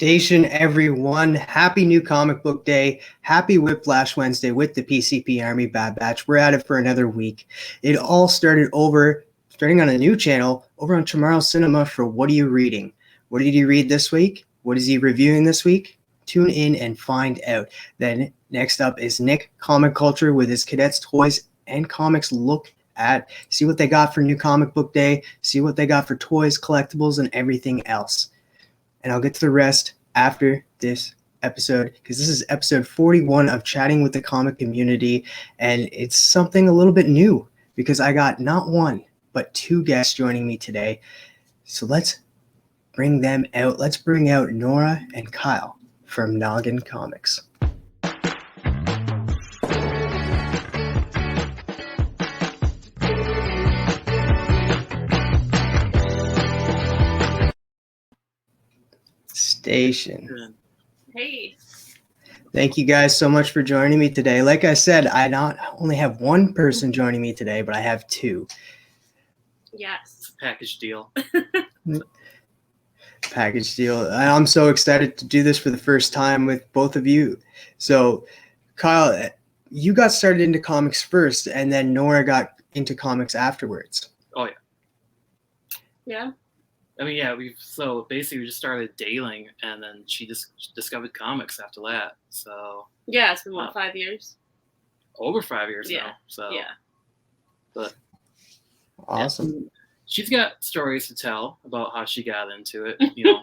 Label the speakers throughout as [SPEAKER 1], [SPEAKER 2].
[SPEAKER 1] Station, everyone. Happy new comic book day. Happy Whiplash Wednesday with the PCP Army Bad Batch. We're at it for another week. It all starting on a new channel over on Tomorrow Cinema for What Are You Reading? What did you read this week? What is he reviewing this week? Tune in and find out. Then next up is Nick Comic Culture with his Cadets Toys and Comics look at. See what they got for new comic book day. See what they got for toys, collectibles, and everything else. And I'll get to the rest after this episode, because this is episode 41 of Chatting with the Comic Community, and it's something a little bit new because I got not one, but two guests joining me today. So let's bring them out. Let's bring out Nora and Kyle from Noggin Comics. Station.
[SPEAKER 2] Hey.
[SPEAKER 1] Thank you guys so much for joining me today. Like I said, I not only have one person joining me today, but I have two.
[SPEAKER 2] Yes.
[SPEAKER 3] Package deal.
[SPEAKER 1] Package deal. I'm so excited to do this for the first time with both of you. So, Kyle, you got started into comics first, and then Nora got into comics afterwards.
[SPEAKER 3] Oh, yeah.
[SPEAKER 2] Yeah.
[SPEAKER 3] I mean, yeah, we just started dating, and then she just discovered comics after that. So
[SPEAKER 2] yeah, it's been 5 years?
[SPEAKER 3] Over 5 years now. So
[SPEAKER 2] yeah,
[SPEAKER 3] but
[SPEAKER 1] awesome.
[SPEAKER 3] Yeah, she's got stories to tell about how she got into it. You know,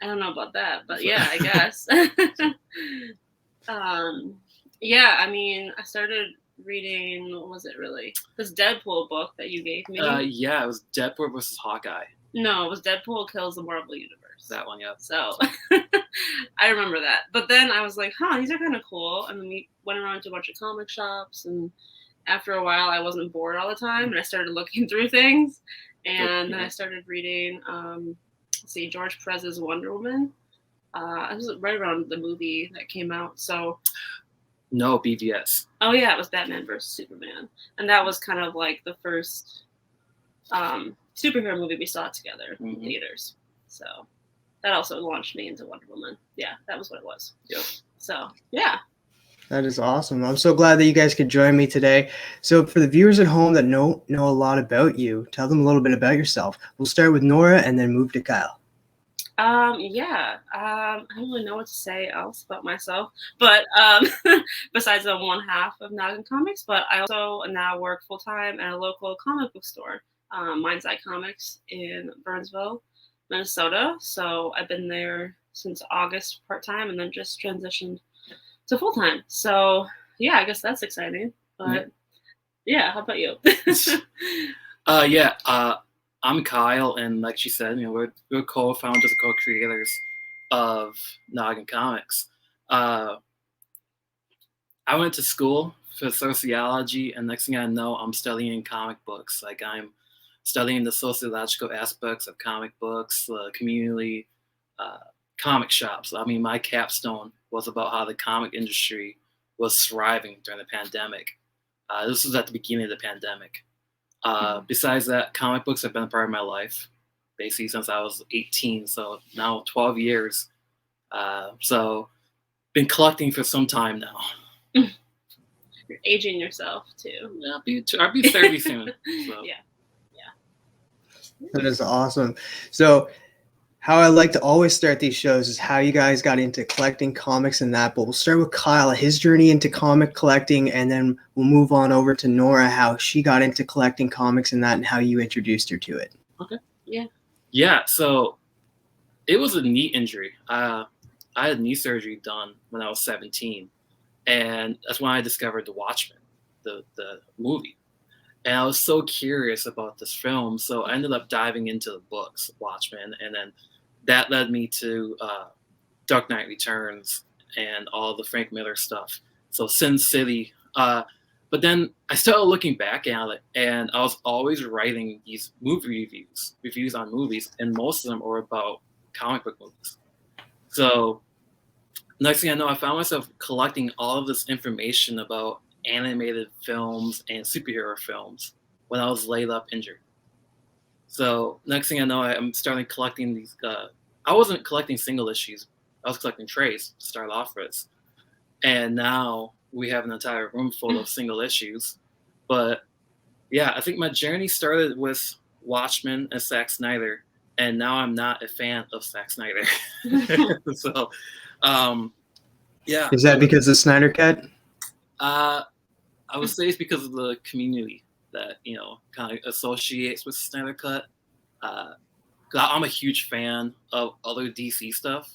[SPEAKER 2] I don't know about that, but yeah, I guess. Yeah, I mean, I started reading. What was it really? This Deadpool book that you gave me.
[SPEAKER 3] Yeah, it was Deadpool versus Hawkeye.
[SPEAKER 2] No, it was Deadpool Kills the Marvel Universe.
[SPEAKER 3] That one, yeah.
[SPEAKER 2] So I remember that. But then I was like, these are kind of cool. And then we went around to a bunch of comic shops. And after a while, I wasn't bored all the time. And I started looking through things. And then I started reading, George Perez's Wonder Woman. It was right around the movie that came out. So.
[SPEAKER 3] No, BVS.
[SPEAKER 2] Oh, yeah, it was Batman versus Superman. And that was kind of like the first superhero movie we saw together in theaters. So that also launched me into Wonder Woman. Yeah, that was what it was.
[SPEAKER 3] Yep.
[SPEAKER 2] So, yeah.
[SPEAKER 1] That is awesome. I'm so glad that you guys could join me today. So for the viewers at home that know a lot about you, tell them a little bit about yourself. We'll start with Nora and then move to Kyle.
[SPEAKER 2] I don't really know what to say else about myself, but besides I'm one half of Noggin Comics, but I also now work full-time at a local comic book store, Mind's Eye Comics in Burnsville, Minnesota. So I've been there since August part-time and then just transitioned to full-time. So yeah, I guess that's exciting, but yeah, how about you?
[SPEAKER 3] I'm Kyle, and like she said, we're co-founders and co-creators of Noggin Comics. I went to school for sociology, and next thing I know, I'm studying comic books. Like, I'm studying the sociological aspects of comic books, community, comic shops. I mean, my capstone was about how the comic industry was thriving during the pandemic. This was at the beginning of the pandemic. Besides that, comic books have been a part of my life, basically since I was 18, so now 12 years. So been collecting for some time now.
[SPEAKER 2] You're aging yourself too.
[SPEAKER 3] I'll be 30 soon. So.
[SPEAKER 2] Yeah.
[SPEAKER 1] That is awesome. So how I like to always start these shows is how you guys got into collecting comics and that, but we'll start with Kyle, his journey into comic collecting, and then we'll move on over to Nora, how she got into collecting comics and that, and how you introduced her to it.
[SPEAKER 3] Okay.
[SPEAKER 2] Yeah.
[SPEAKER 3] Yeah, so it was a knee injury. I had knee surgery done when I was 17, and that's when I discovered The Watchmen, the movie. And I was so curious about this film, so I ended up diving into the books, Watchmen, and then that led me to Dark Knight Returns and all the Frank Miller stuff. So Sin City. But then I started looking back at it, and I was always writing these movie reviews on movies, and most of them were about comic book movies. So next thing I know, I found myself collecting all of this information about animated films and superhero films when I was laid up injured. So next thing I know, I'm starting collecting these I wasn't collecting single issues. I was collecting trays to start off with. And now we have an entire room full of single issues. But yeah, I think my journey started with Watchmen and Zack Snyder, and now I'm not a fan of Zack Snyder. So, yeah.
[SPEAKER 1] Is that because of Snyder Cut?
[SPEAKER 3] I would say it's because of the community that, kind of associates with Snyder Cut. 'Cause I'm a huge fan of other DC stuff.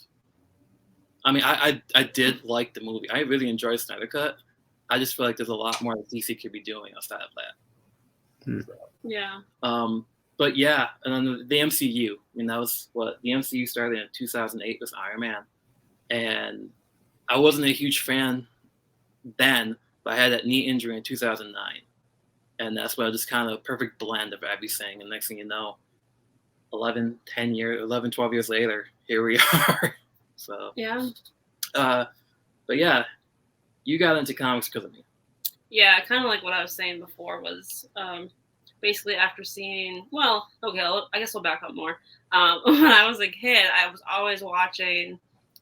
[SPEAKER 3] I mean, I did like the movie. I really enjoyed Snyder Cut. I just feel like there's a lot more that DC could be doing outside of that. So,
[SPEAKER 2] Yeah.
[SPEAKER 3] but yeah, and then the MCU. I mean, that was what the MCU started in 2008 with Iron Man, and I wasn't a huge fan then, but I had that knee injury in 2009, and that's what just kind of perfect blend of everything. And next thing you know, 12 years later, here we are. So
[SPEAKER 2] Yeah.
[SPEAKER 3] But yeah, you got into comics because of me.
[SPEAKER 2] Yeah, kind of like what I was saying before was basically after seeing, well, okay, I guess we'll back up more. When I was a kid, I was always watching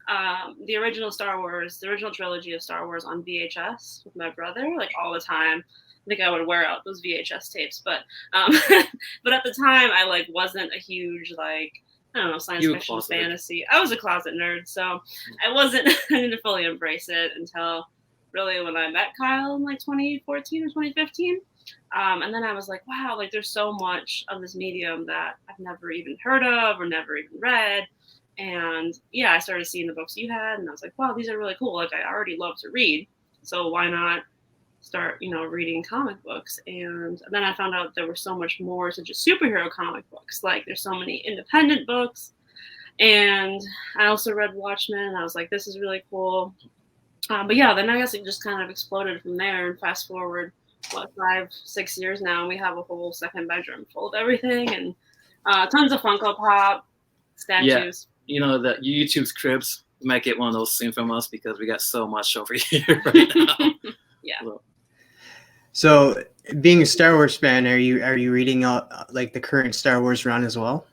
[SPEAKER 2] the original trilogy of Star Wars on VHS with my brother, like all the time. I think I would wear out those VHS tapes, but but at the time I like wasn't a huge like, I don't know, science fiction, fantasy. I was a closet nerd, so I didn't fully embrace it until really when I met Kyle in like 2014 or 2015. And then I was like, wow, like there's so much of this medium that I've never even heard of or never even read. And yeah, I started seeing the books you had, and I was like, wow, these are really cool. Like I already love to read, so why not start, reading comic books? And then I found out there was so much more to just superhero comic books. Like there's so many independent books. And I also read Watchmen, and I was like, this is really cool. But yeah, then I guess it just kind of exploded from there. And fast forward, 5-6 years now, and we have a whole second bedroom full of everything, and tons of Funko Pop statues.
[SPEAKER 3] Yeah, the YouTube's Cribs. You might get one of those soon from us because we got so much over here right now.
[SPEAKER 2] Yeah.
[SPEAKER 1] So, being a Star Wars fan, are you reading like the current Star Wars run as well?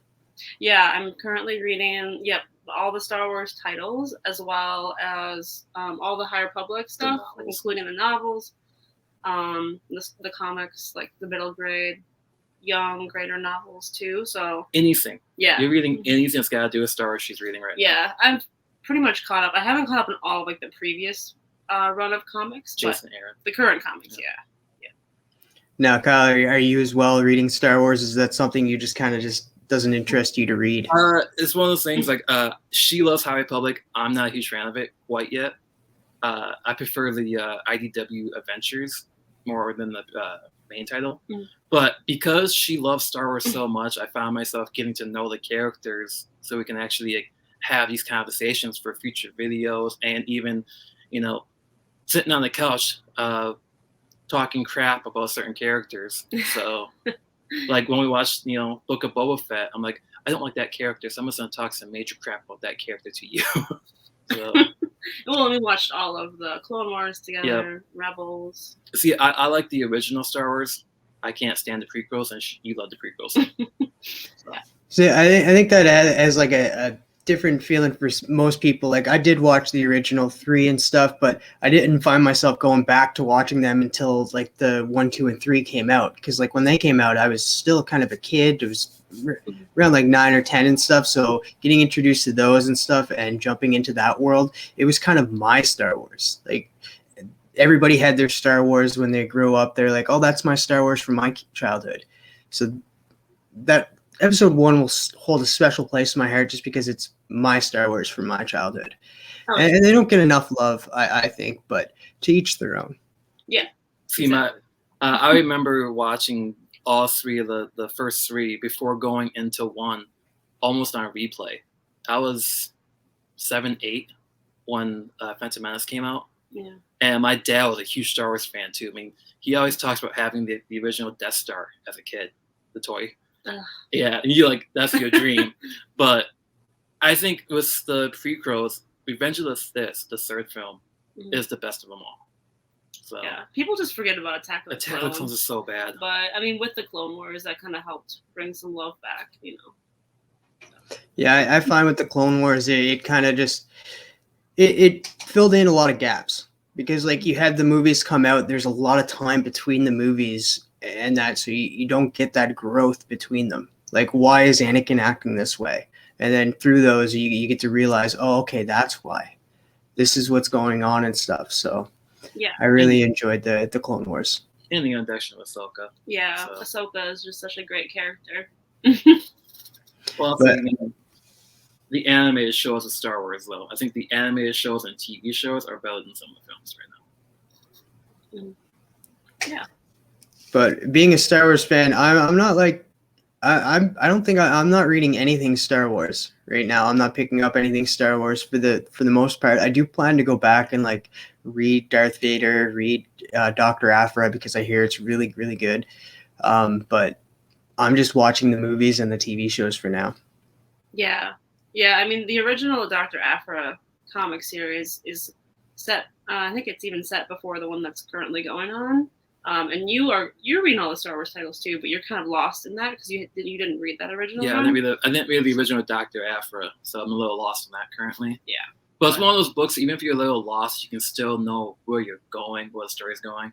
[SPEAKER 2] Yeah, I'm currently reading all the Star Wars titles, as well as all the High Republic stuff, like including the novels, the comics, like the middle grade, young grader novels too. So anything. Yeah.
[SPEAKER 3] You're reading anything that's got to do with Star Wars. She's reading right now.
[SPEAKER 2] Yeah, I'm pretty much caught up. I haven't caught up in all of like the previous run of comics,
[SPEAKER 3] Jason
[SPEAKER 2] but
[SPEAKER 3] Aaron.
[SPEAKER 2] The current comics, yeah.
[SPEAKER 1] Now, Kyle, are you as well reading Star Wars? Is that something you just kind of doesn't interest you to read?
[SPEAKER 3] It's one of those things like she loves High Republic. I'm not a huge fan of it quite yet. I prefer the IDW Adventures more than the main title. Mm. But because she loves Star Wars so much, I found myself getting to know the characters so we can actually have these conversations for future videos, and even, sitting on the couch talking crap about certain characters. So like when we watched, Book of Boba Fett, I'm like, I don't like that character, so I'm just going to talk some major crap about that character to you. So,
[SPEAKER 2] well, we watched all of the Clone Wars together, Rebels.
[SPEAKER 3] See, I like the original Star Wars. I can't stand the prequels, and you love the prequels. So.
[SPEAKER 1] See, I think that has like a different feeling for most people. Like I did watch the original 3 and stuff, but I didn't find myself going back to watching them until like the 1, 2, and 3 came out. Because like when they came out, I was still kind of a kid. It was around like 9 or 10 and stuff. So getting introduced to those and stuff and jumping into that world, it was kind of my Star Wars. Like everybody had their Star Wars when they grew up. They're like, oh, that's my Star Wars from my childhood. So that episode 1 will hold a special place in my heart just because it's my Star Wars from my childhood. Oh. And they don't get enough love, I think, but to each their own.
[SPEAKER 2] Yeah.
[SPEAKER 3] See, I remember watching all 3 of the first 3 before going into 1 almost on replay. I was 7, 8 when Phantom Menace came out.
[SPEAKER 2] Yeah.
[SPEAKER 3] And my dad was a huge Star Wars fan too. I mean, he always talks about having the original Death Star as a kid, the toy. Yeah, and you that's your dream. But I think with the prequels, Revenge of the Sith, the 3rd film, is the best of them all. So
[SPEAKER 2] yeah, people just forget about Attack of the Clones.
[SPEAKER 3] Attack of the Clones is so bad.
[SPEAKER 2] But I mean, with the Clone Wars, that kind of helped bring some love back,
[SPEAKER 1] Yeah, I find with the Clone Wars, it kind of just it filled in a lot of gaps because like you had the movies come out, there's a lot of time between the movies and that, so you don't get that growth between them. Like, why is Anakin acting this way? And then through those, you get to realize, oh, okay, that's why. This is what's going on and stuff. So
[SPEAKER 2] Yeah,
[SPEAKER 1] I really enjoyed the Clone Wars.
[SPEAKER 3] In the introduction of Ahsoka.
[SPEAKER 2] Yeah, so. Ahsoka is just such a great character.
[SPEAKER 3] Well, the animated shows of Star Wars, though. I think the animated shows and TV shows are better than some of the films right now.
[SPEAKER 2] Yeah.
[SPEAKER 1] But being a Star Wars fan, I'm not like I don't think I'm not reading anything Star Wars right now. I'm not picking up anything Star Wars for the most part. I do plan to go back and like read Darth Vader, read Dr. Aphra because I hear it's really, really good. But I'm just watching the movies and the TV shows for now.
[SPEAKER 2] Yeah. I mean, the original Dr. Aphra comic series is set. I think it's even set before the one that's currently going on. And you're reading all the Star Wars titles too, but you're kind of lost in that because you didn't read that original one.
[SPEAKER 3] I didn't read the original Dr. Aphra, so I'm a little lost in that currently.
[SPEAKER 2] Yeah.
[SPEAKER 3] But it's one of those books, even if you're a little lost, you can still know where you're going, where the story's going.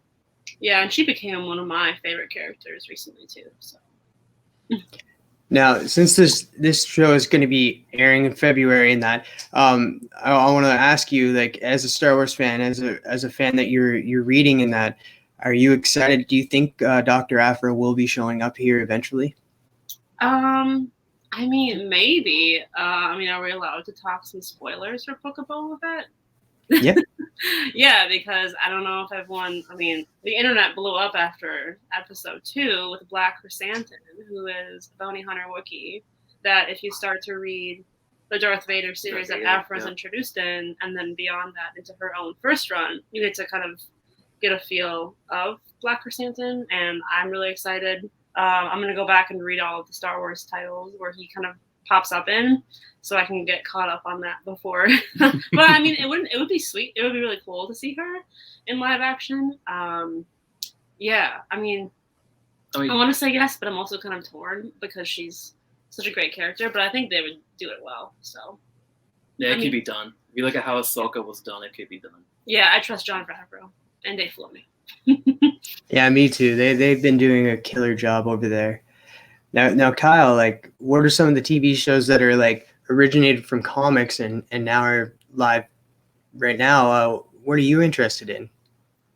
[SPEAKER 2] Yeah, and she became one of my favorite characters recently too. So.
[SPEAKER 1] Now, since this show is going to be airing in February, and that I want to ask you, like, as a Star Wars fan, as a fan that you're reading in that, are you excited? Do you think Dr. Aphra will be showing up here eventually?
[SPEAKER 2] I mean, maybe. Are we allowed to talk some spoilers for Book of Boba Fett?
[SPEAKER 1] Yeah.
[SPEAKER 2] Yeah, because I don't know if everyone. I mean, the internet blew up after episode 2 with Black Chrysanthemum, who is a bounty hunter Wookiee. That if you start to read the Darth Vader series that Aphra's introduced in, and then beyond that into her own first run, you get to kind of get a feel of Black Chrysanthemum, and I'm really excited. I'm going to go back and read all of the Star Wars titles where he kind of pops up in, so I can get caught up on that before. But I mean, it would be sweet. It would be really cool to see her in live action. Yeah, I mean, I want to say yes, but I'm also kind of torn because she's such a great character, but I think they would do it well. So
[SPEAKER 3] yeah, it could be done. If you look at how Ahsoka was done, it could be done.
[SPEAKER 2] Yeah, I trust Jon Favreau and Dave Filoni.
[SPEAKER 1] Yeah, me too. They've been doing a killer job over there. Now, Kyle, like, what are some of the TV shows that are like originated from comics and now are live right now? What are you interested in?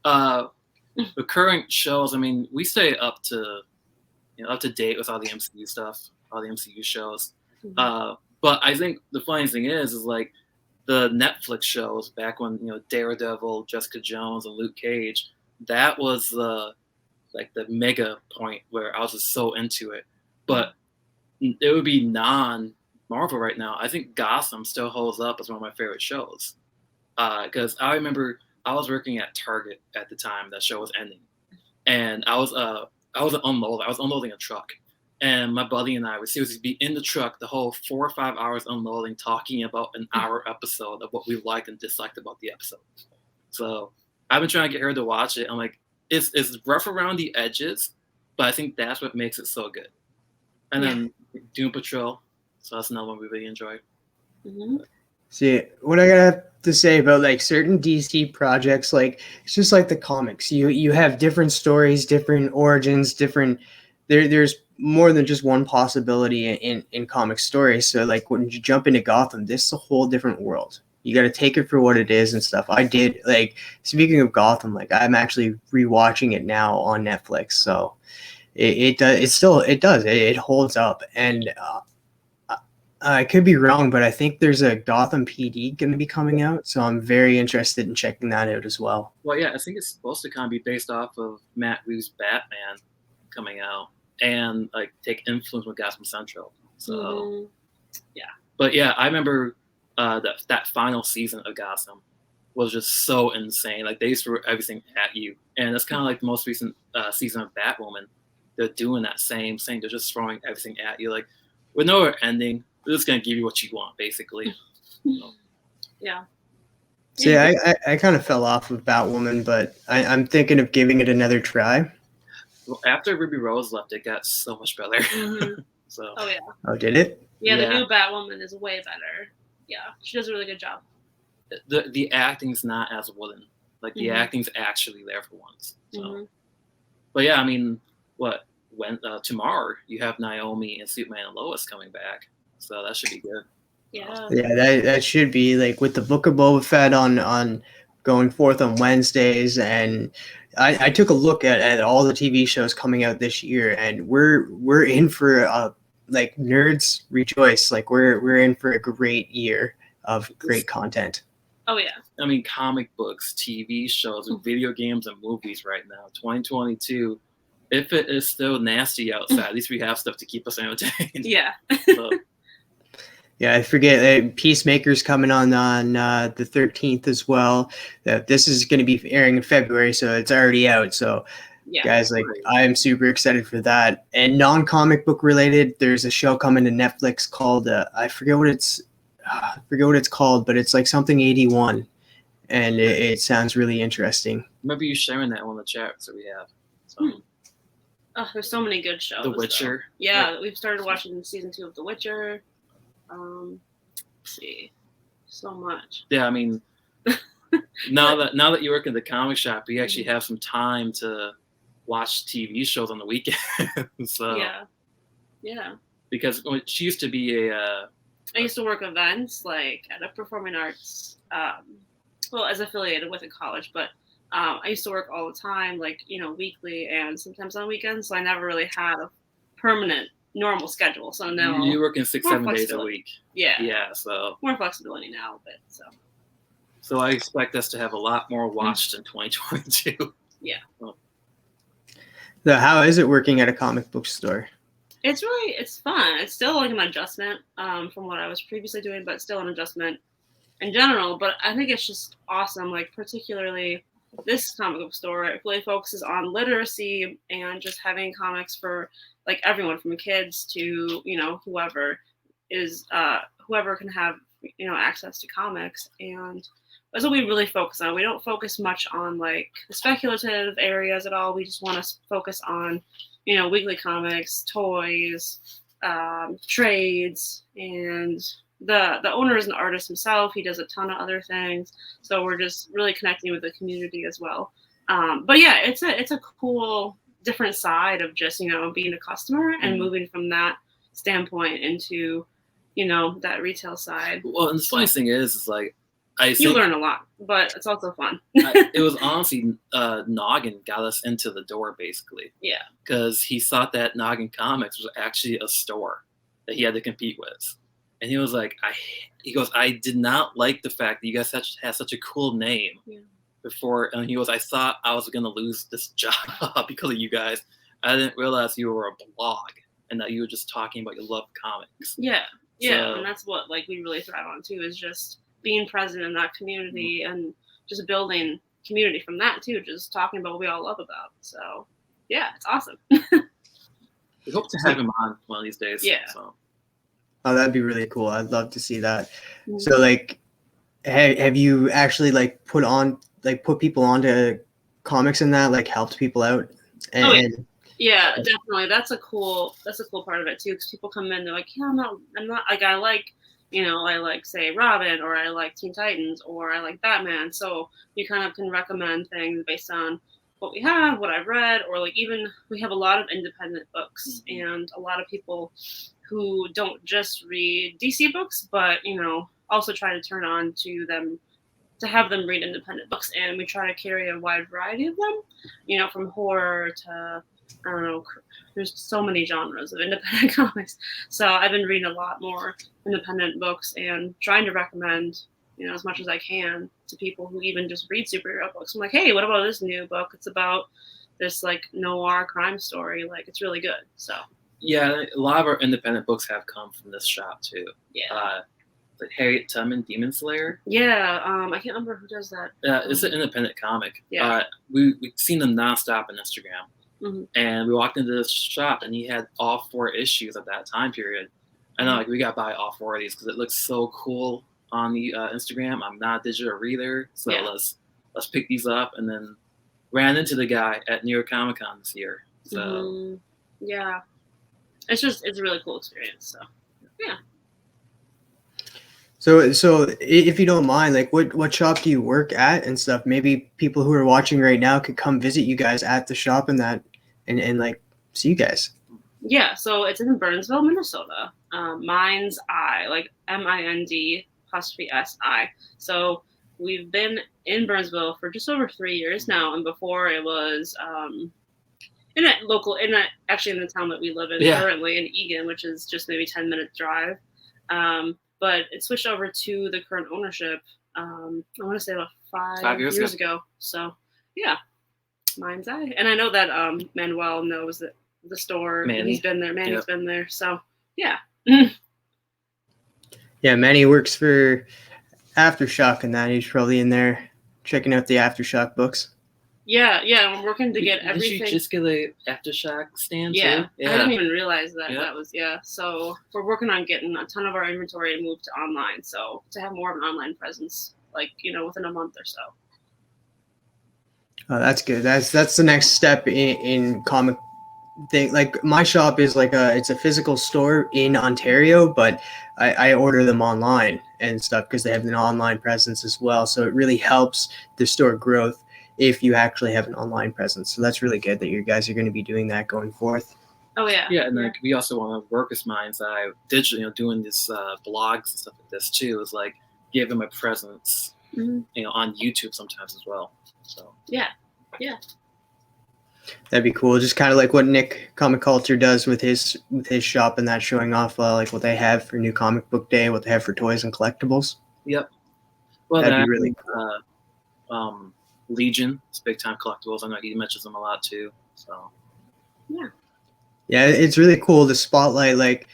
[SPEAKER 3] The current shows. I mean, we stay up to date with all the MCU stuff, all the MCU shows.
[SPEAKER 2] Mm-hmm.
[SPEAKER 3] But I think the funniest thing is like the Netflix shows back when Daredevil, Jessica Jones, and Luke Cage. That was the mega point where I was just so into it. But it would be non-Marvel right now. I think Gotham still holds up as one of my favorite shows. Because I remember I was working at Target at the time that show was ending, and I was unloading. I was unloading a truck, and my buddy and I would seriously be in the truck the whole 4 or 5 hours unloading, talking about an hour episode of what we liked and disliked about the episode. So I've been trying to get her to watch it. I'm like, it's rough around the edges, but I think that's what makes it so good. And then Doom Patrol, so that's another one we really enjoy.
[SPEAKER 2] Mm-hmm.
[SPEAKER 1] See, what I gotta have to say about like certain DC projects, like it's just like the comics. You have different stories, different origins, different. There's more than just one possibility in comic stories. So like when you jump into Gotham, this is a whole different world. You got to take it for what it is and stuff. I did, like, speaking of Gotham, like I'm actually rewatching it now on Netflix. So it holds up. And I could be wrong, but I think there's a Gotham PD going to be coming out. So I'm very interested in checking that out as well.
[SPEAKER 3] Well, yeah, I think it's supposed to kind of be based off of Matt Reeves' Batman coming out and like take influence with Gotham Central. So yeah, but yeah, I remember that final season of Gotham was just so insane. Like they threw everything at you, and it's kind of like the most recent season of Batwoman. They're doing that same thing. They're just throwing everything at you. Like with no ending, they're just gonna give you what you want, basically. So.
[SPEAKER 2] Yeah.
[SPEAKER 1] See, I kind of fell off of Batwoman, but I'm thinking of giving it another try.
[SPEAKER 3] Well, after Ruby Rose left, it got so much better.
[SPEAKER 2] Mm-hmm.
[SPEAKER 3] So.
[SPEAKER 2] Oh yeah.
[SPEAKER 1] Oh, did it?
[SPEAKER 2] Yeah, the new Batwoman is way better. Yeah, she does a really good job.
[SPEAKER 3] The acting's not as wooden. Like the acting's actually there for once. So, but yeah, I mean, tomorrow you have Naomi and Superman and Lois coming back, so that should be good.
[SPEAKER 2] Yeah,
[SPEAKER 1] that should be like with the Book of Boba Fett on going forth on Wednesdays, and I took a look at all the TV shows coming out this year, and we're in for like nerds rejoice, like we're in for a great year of great content.
[SPEAKER 2] Oh yeah.
[SPEAKER 3] I mean, comic books, TV shows, and video games and movies right now, 2022. If it is still nasty outside, at least we have stuff to keep us entertained.
[SPEAKER 2] Yeah.
[SPEAKER 3] So.
[SPEAKER 1] Yeah, I forget. Peacemaker's coming on the 13th as well. That this is going to be airing in February, so it's already out. So, guys, like I am super excited for that. And non-comic book related, there's a show coming to Netflix called I forget what it's called, but it's like something 81, and it sounds really interesting.
[SPEAKER 3] Remember you sharing that on the chat that we have. So.
[SPEAKER 2] Oh, there's so many good shows.
[SPEAKER 3] The Witcher.
[SPEAKER 2] Though. Yeah, we've started watching season 2 of The Witcher. Let's see, so much.
[SPEAKER 3] Yeah, I mean, now that you work in the comic shop, you actually have some time to watch TV shows on the weekend. So
[SPEAKER 2] yeah.
[SPEAKER 3] Because she used to be
[SPEAKER 2] I used to work events like at a performing arts, as affiliated with a college, but I used to work all the time, like weekly and sometimes on weekends. So I never really had a permanent normal schedule. So now
[SPEAKER 3] you work in 6-7 days a week.
[SPEAKER 2] Yeah.
[SPEAKER 3] So
[SPEAKER 2] more flexibility now, but
[SPEAKER 3] so I expect us to have a lot more watched in 2022.
[SPEAKER 2] Yeah.
[SPEAKER 1] So how is it working at a comic book store?
[SPEAKER 2] It's fun. It's still like an adjustment from what I was previously doing, but still an adjustment in general. But I think it's just awesome. Like particularly this comic book store, it really focuses on literacy and just having comics for like everyone from kids to whoever can have access to comics, and that's what we really focus on. We don't focus much on like the speculative areas at all. We just want to focus on weekly comics, toys, trades, and the owner is an artist himself. He does a ton of other things, so we're just really connecting with the community as well. But yeah, it's a cool different side of just being a customer and moving from that standpoint into that retail side.
[SPEAKER 3] Well, and the funny thing is like
[SPEAKER 2] you learn a lot, but it's also fun.
[SPEAKER 3] It was honestly Noggin got us into the door basically.
[SPEAKER 2] Yeah,
[SPEAKER 3] because he thought that Noggin Comics was actually a store that he had to compete with. And he was like, I did not like the fact that you guys had such a cool name before. And he goes, I thought I was going to lose this job because of you guys. I didn't realize you were a blog and that you were just talking about your love of comics.
[SPEAKER 2] Yeah. Yeah. And that's what we really thrive on too, is just being present in that community and just building community from that too, just talking about what we all love about. So yeah, it's awesome.
[SPEAKER 3] We hope to have him on one of these days.
[SPEAKER 2] Yeah.
[SPEAKER 3] So.
[SPEAKER 1] Oh, that'd be really cool. I'd love to see that. Mm-hmm. So, like, have you actually put people onto comics and that, like, helped people out?
[SPEAKER 2] Yeah, definitely. That's a cool part of it too, because people come in, they're like, yeah, I'm not like I like say Robin, or I like Teen Titans, or I like Batman. So you kind of can recommend things based on what we have, what I've read, or like even we have a lot of independent books and a lot of people who don't just read DC books, but also try to turn on to them to have them read independent books. And we try to carry a wide variety of them, from horror to, I don't know, there's so many genres of independent comics. So I've been reading a lot more independent books and trying to recommend, as much as I can to people who even just read superhero books. I'm like, hey, what about this new book? It's about this like noir crime story. Like, it's really good. So.
[SPEAKER 3] Yeah, a lot of our independent books have come from this shop too.
[SPEAKER 2] Yeah.
[SPEAKER 3] Like Harriet Tubman, Demon Slayer.
[SPEAKER 2] Yeah, I can't remember who does that.
[SPEAKER 3] Yeah, it's an independent comic.
[SPEAKER 2] Yeah.
[SPEAKER 3] We've seen them nonstop on Instagram, and we walked into this shop, and he had all 4 issues at that time period. And we got to buy all 4 of these because it looks so cool on the Instagram. I'm not a digital reader, so let's pick these up. And then ran into the guy at New York Comic Con this year. So
[SPEAKER 2] yeah. It's a really cool experience. So, yeah.
[SPEAKER 1] So if you don't mind, like what shop do you work at and stuff? Maybe people who are watching right now could come visit you guys at the shop and that, and like see you guys.
[SPEAKER 2] Yeah, so it's in Burnsville, Minnesota. Mind's Eye, like MIND_SI. So we've been in Burnsville for just over 3 years now, and before it was actually in the town that we live in currently in Eagan, which is just maybe 10-minute drive. But it switched over to the current ownership. I want to say about 5 years ago. So yeah, Mind's Eye, and I know that Manuel knows that the store.
[SPEAKER 3] Manny.
[SPEAKER 2] He's been there. Manny's been there. So yeah.
[SPEAKER 1] Yeah, Manny works for Aftershock, and that he's probably in there checking out the Aftershock books.
[SPEAKER 2] Yeah, I'm working to get everything.
[SPEAKER 3] Did you just get a Aftershock stand too?
[SPEAKER 2] Yeah, I didn't even realize that that was So we're working on getting a ton of our inventory moved to online. So to have more of an online presence, like within a month or so.
[SPEAKER 1] Oh, that's good. That's the next step in comic thing. Like my shop is like it's a physical store in Ontario, but I order them online and stuff because they have an online presence as well. So it really helps the store growth if you actually have an online presence. So that's really good that you guys are going to be doing that going forth.
[SPEAKER 2] Oh yeah.
[SPEAKER 3] Yeah, and like we also want to work as Mind's Eye digitally, doing this blogs and stuff like this too. Is like give them a presence, on YouTube sometimes as well. So
[SPEAKER 2] yeah.
[SPEAKER 1] That'd be cool. Just kind of like what Nick Comic Culture does with his shop and that, showing off like what they have for New Comic Book Day, what they have for toys and collectibles.
[SPEAKER 3] Yep. Well,
[SPEAKER 1] that'd be really cool.
[SPEAKER 3] Legion, it's big time collectibles. I know he mentions them a lot too. So
[SPEAKER 1] yeah, it's really cool to spotlight. Like,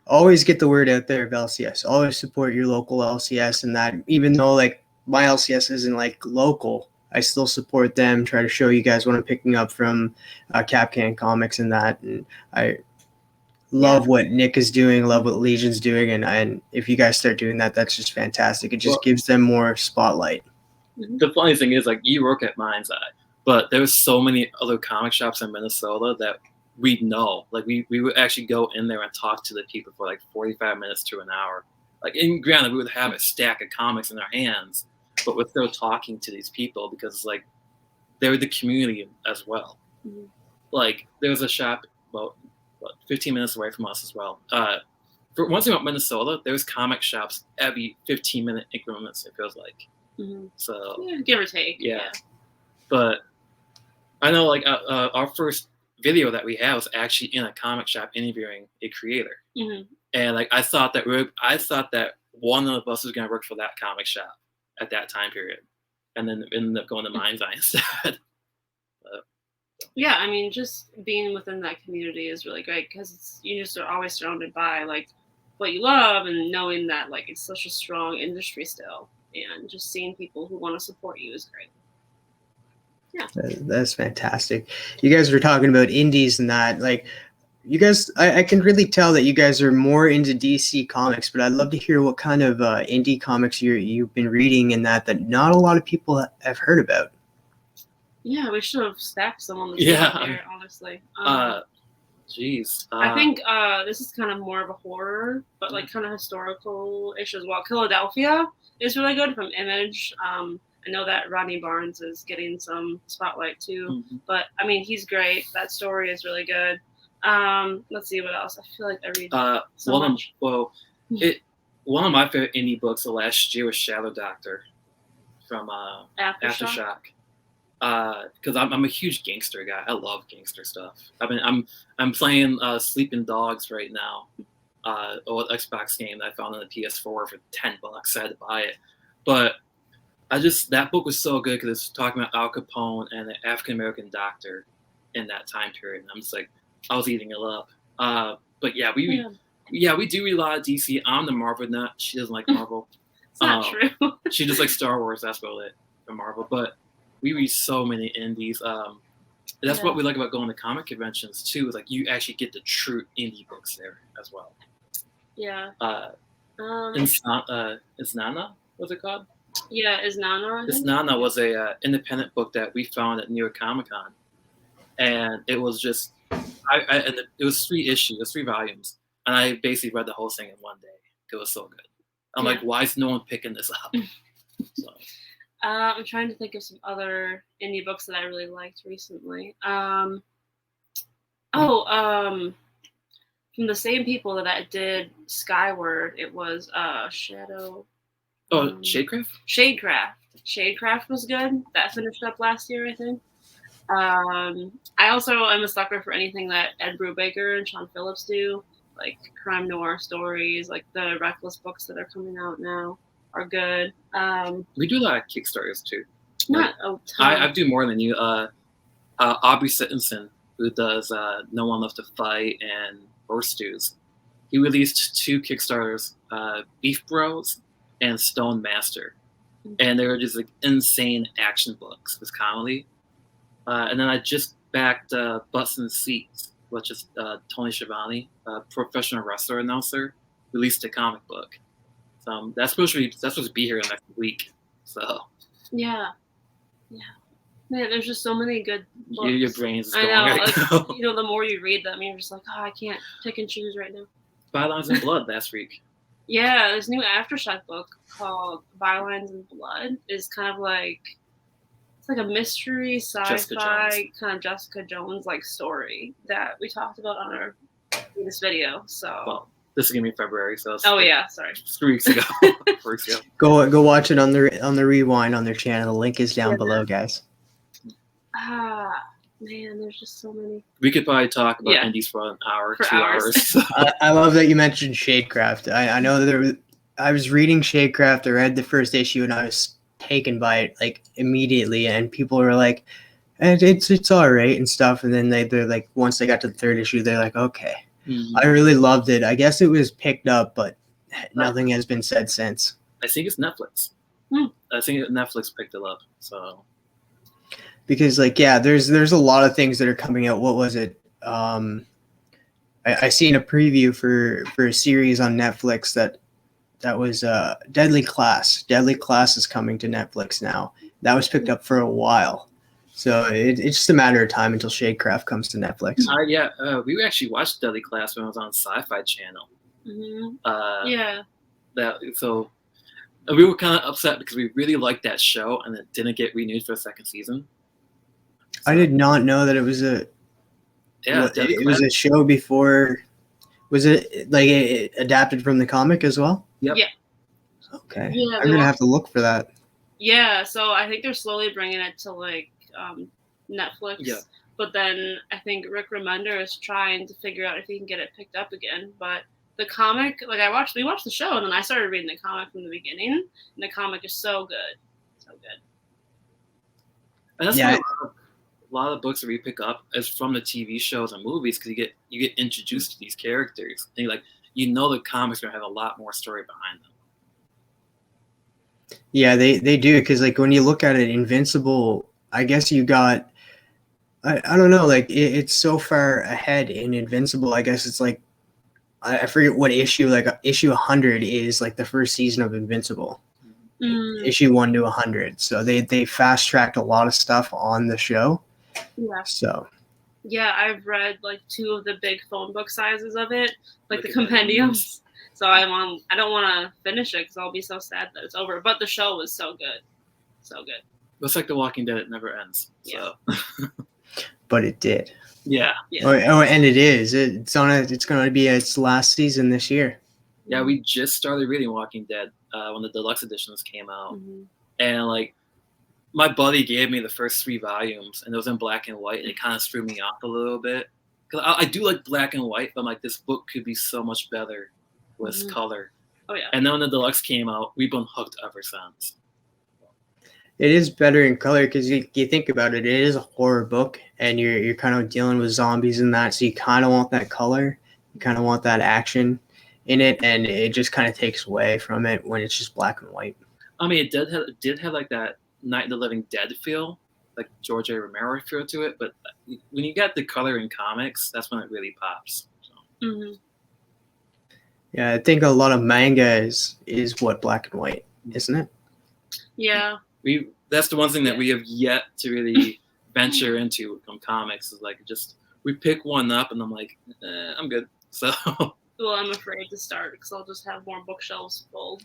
[SPEAKER 1] always get the word out there of LCS. Always support your local LCS, and that even though like my LCS isn't like local, I still support them. Try to show you guys what I'm picking up from Capcan Comics and that. And I love what Nick is doing. Love what Legion's doing. And if you guys start doing that, that's just fantastic. It just gives them more spotlight.
[SPEAKER 3] The funny thing is, like, you work at Mind's Eye, but there's so many other comic shops in Minnesota that we know. Like, we would actually go in there and talk to the people for like 45 minutes to an hour. Like, in granted, we would have a stack of comics in our hands, but we're still talking to these people because, like, they're the community as well.
[SPEAKER 2] Mm-hmm.
[SPEAKER 3] Like, there's a shop about 15 minutes away from us as well. For one thing about Minnesota, there's comic shops every 15-minute increments, it feels like.
[SPEAKER 2] Mm-hmm.
[SPEAKER 3] So
[SPEAKER 2] give or take. Yeah.
[SPEAKER 3] But I know, like, our first video that we had was actually in a comic shop interviewing a creator.
[SPEAKER 2] Mm-hmm.
[SPEAKER 3] And, like, I thought that one of us was going to work for that comic shop at that time period, and then ended up going to Mind's Eye instead.
[SPEAKER 2] Yeah, I mean, just being within that community is really great because you just are always surrounded by like what you love, and knowing that like it's such a strong industry still, and just seeing people who want to support you is great. Yeah,
[SPEAKER 1] that's fantastic. You guys were talking about indies and that, like. You guys, I can really tell that you guys are more into DC comics, but I'd love to hear what kind of indie comics you've been reading and that not a lot of people have heard about.
[SPEAKER 2] Yeah, we should have stacked some on the table here, honestly.
[SPEAKER 3] Jeez.
[SPEAKER 2] I think this is kind of more of a horror, but like kind of historical-ish as well. Philadelphia is really good from Image. I know that Rodney Barnes is getting some spotlight too, but I mean, he's great. That story is really good. Let's see what else. I feel like I read so much.
[SPEAKER 3] One of my favorite indie books of last year was Shadow Doctor from Aftershock. Because I'm a huge gangster guy. I love gangster stuff. I'm playing Sleeping Dogs right now. Old Xbox game that I found on the PS4 for $10. I had to buy it, but that book was so good because it's talking about Al Capone and an African American doctor in that time period. And I'm just like, I was eating it up. But yeah, we do read a lot of DC. I'm the Marvel nut. She doesn't like Marvel.
[SPEAKER 2] It's not true.
[SPEAKER 3] She just likes Star Wars. That's about it for Marvel. But we read so many indies. That's what we like about going to comic conventions too. Is like you actually get the true indie books there as well.
[SPEAKER 2] Yeah.
[SPEAKER 3] Isnana, what's it called?
[SPEAKER 2] Yeah, Isnana.
[SPEAKER 3] Isnana was a independent book that we found at New York Comic Con, and it was just. It was 3 issues, 3 volumes, and I basically read the whole thing in one day. It was so good. I'm like, why is no one picking this up? So.
[SPEAKER 2] I'm trying to think of some other indie books that I really liked recently. From the same people that I did Skyward, it was Shadow.
[SPEAKER 3] Shadecraft?
[SPEAKER 2] Shadecraft was good. That finished up last year, I think. I also am a sucker for anything that Ed Brubaker and Sean Phillips do, like crime noir stories, like the Reckless books that are coming out now are good.
[SPEAKER 3] We do a lot of Kickstarters too.
[SPEAKER 2] Not a ton.
[SPEAKER 3] I do more than you. Aubrey Sittenson, who does No One Left to Fight and Horse Stews, he released 2 Kickstarters, Beef Bros and Stone Master, and they were just like insane action books with comedy. And then I just backed Butts and Seats, which is Tony Schiavone, a professional wrestler announcer, released a comic book. So that's supposed to be here next week. So
[SPEAKER 2] yeah. Man, there's just so many good books.
[SPEAKER 3] Your brain's is
[SPEAKER 2] I
[SPEAKER 3] going
[SPEAKER 2] know,
[SPEAKER 3] right now.
[SPEAKER 2] You know, the more you read them, you're just like, oh, I can't pick and choose right now.
[SPEAKER 3] Bylines and Blood last week.
[SPEAKER 2] Yeah, this new Aftershock book called Bylines and Blood is kind of like, it's like a mystery sci-fi kind of Jessica Jones like story that we talked about on our previous video. So
[SPEAKER 3] well, this is gonna be February, so it's 3 weeks ago. 4 weeks ago.
[SPEAKER 1] Go watch it on the Rewind on their channel. The link is down below, guys.
[SPEAKER 2] Man, there's just so many.
[SPEAKER 3] We could probably talk about indies for an hour,
[SPEAKER 2] for
[SPEAKER 3] 2 hours.
[SPEAKER 1] I love that you mentioned Shadecraft. I know that I was reading Shadecraft. I read the first issue and I was taken by it like immediately. And people were like, "It's all right" and stuff. And then they're like, once they got to the 3rd issue, they're like, "Okay." Mm-hmm. I really loved it. I guess it was picked up, but nothing has been said since.
[SPEAKER 3] I think it's Netflix. I think Netflix picked it up. So.
[SPEAKER 1] Because there's a lot of things that are coming out. What was it? I seen a preview for a series on Netflix that was Deadly Class. Deadly Class is coming to Netflix now. That was picked up for a while, so it's just a matter of time until Shadecraft comes to Netflix.
[SPEAKER 3] We actually watched Deadly Class when it was on Sci-Fi Channel. So we were kind of upset because we really liked that show and it didn't get renewed for a 2nd season.
[SPEAKER 1] I did not know that it was it was a show before. Was it like it adapted from the comic as well?
[SPEAKER 3] Yep.
[SPEAKER 2] Yeah.
[SPEAKER 1] Okay. Yeah, I'm gonna have to look for that.
[SPEAKER 2] Yeah, so I think they're slowly bringing it to like Netflix.
[SPEAKER 3] Yeah.
[SPEAKER 2] But then I think Rick Remender is trying to figure out if he can get it picked up again. But the comic, like we watched the show and then I started reading the comic from the beginning, and the comic is so good, so good.
[SPEAKER 3] And that's why a lot of books that we pick up is from the TV shows and movies because you get introduced to these characters and the comics are gonna have a lot more story behind them.
[SPEAKER 1] Yeah, they do because like when you look at it, Invincible, I guess you got I don't know, like it's so far ahead in Invincible. I guess it's like I forget what issue, like issue 100 is like the first season of Invincible. Issue 1 to 100. So they fast tracked a lot of stuff on the show.
[SPEAKER 2] Yeah.
[SPEAKER 1] So.
[SPEAKER 2] Yeah, I've read like 2 of the big phone book sizes of it, like the compendiums. So I don't want to finish it because I'll be so sad that it's over. But the show was so good, so good.
[SPEAKER 3] It's like The Walking Dead; it never ends. So.
[SPEAKER 2] Yeah.
[SPEAKER 1] But it did.
[SPEAKER 3] Yeah.
[SPEAKER 1] And it is. It's going to be its last season this year.
[SPEAKER 3] Yeah, we just started reading Walking Dead when the deluxe editions came out, and like my buddy gave me the first 3 volumes, and it was in black and white, and it kind of threw me off a little bit because I do like black and white, but I'm like, this book could be so much better with color.
[SPEAKER 2] Oh yeah.
[SPEAKER 3] And then when the deluxe came out, we've been hooked ever since.
[SPEAKER 1] It is better in color because you think about it. It is a horror book, and you're kind of dealing with zombies and that, so you kind of want that color, you kind of want that action in it, and it just kind of takes away from it when it's just black and white.
[SPEAKER 3] I mean, it did have like that Night of the Living Dead feel, like George A. Romero feel to it, but when you get the color in comics, that's when it really pops. So.
[SPEAKER 1] Yeah, I think a lot of manga is what black and white, isn't it?
[SPEAKER 2] Yeah.
[SPEAKER 3] That's the one thing that we have yet to really venture into from comics is like we pick one up and I'm like, I'm good. So.
[SPEAKER 2] Well, I'm afraid to start because I'll just have more bookshelves full.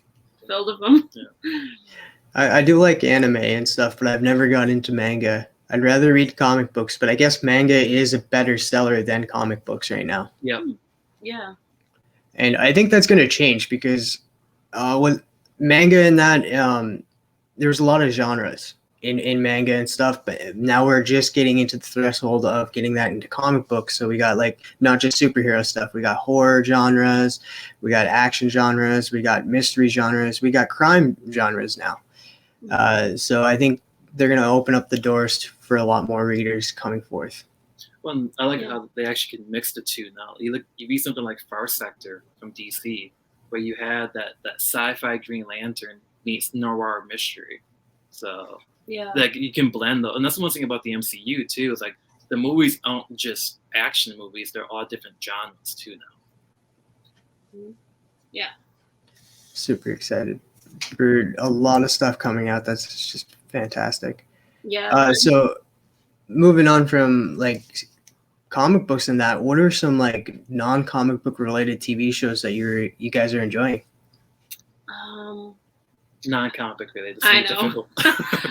[SPEAKER 2] filled with them.
[SPEAKER 3] Yeah.
[SPEAKER 1] I do like anime and stuff, but I've never got into manga. I'd rather read comic books, but I guess manga is a better seller than comic books right now.
[SPEAKER 3] Yep.
[SPEAKER 2] Yeah.
[SPEAKER 1] And I think that's going to change because with manga and that, there's a lot of genres in manga and stuff, but now we're just getting into the threshold of getting that into comic books. So we got like not just superhero stuff. We got horror genres, we got action genres, we got mystery genres, we got crime genres now. So I think they're going to open up the doors for a lot more readers coming forth.
[SPEAKER 3] Well, I like how they actually can mix the two now. You read something like Far Sector from DC, where you had that sci-fi Green Lantern meets noir mystery. So like you can blend those, and that's one thing about the MCU too. Is like the movies aren't just action movies; they're all different genres too now.
[SPEAKER 2] Yeah.
[SPEAKER 1] Super excited for a lot of stuff coming out. That's just fantastic.
[SPEAKER 2] Yeah.
[SPEAKER 1] So moving on from like comic books and that, what are some like non-comic book related TV shows that you guys are enjoying?
[SPEAKER 3] Non-comic book related.
[SPEAKER 2] I know.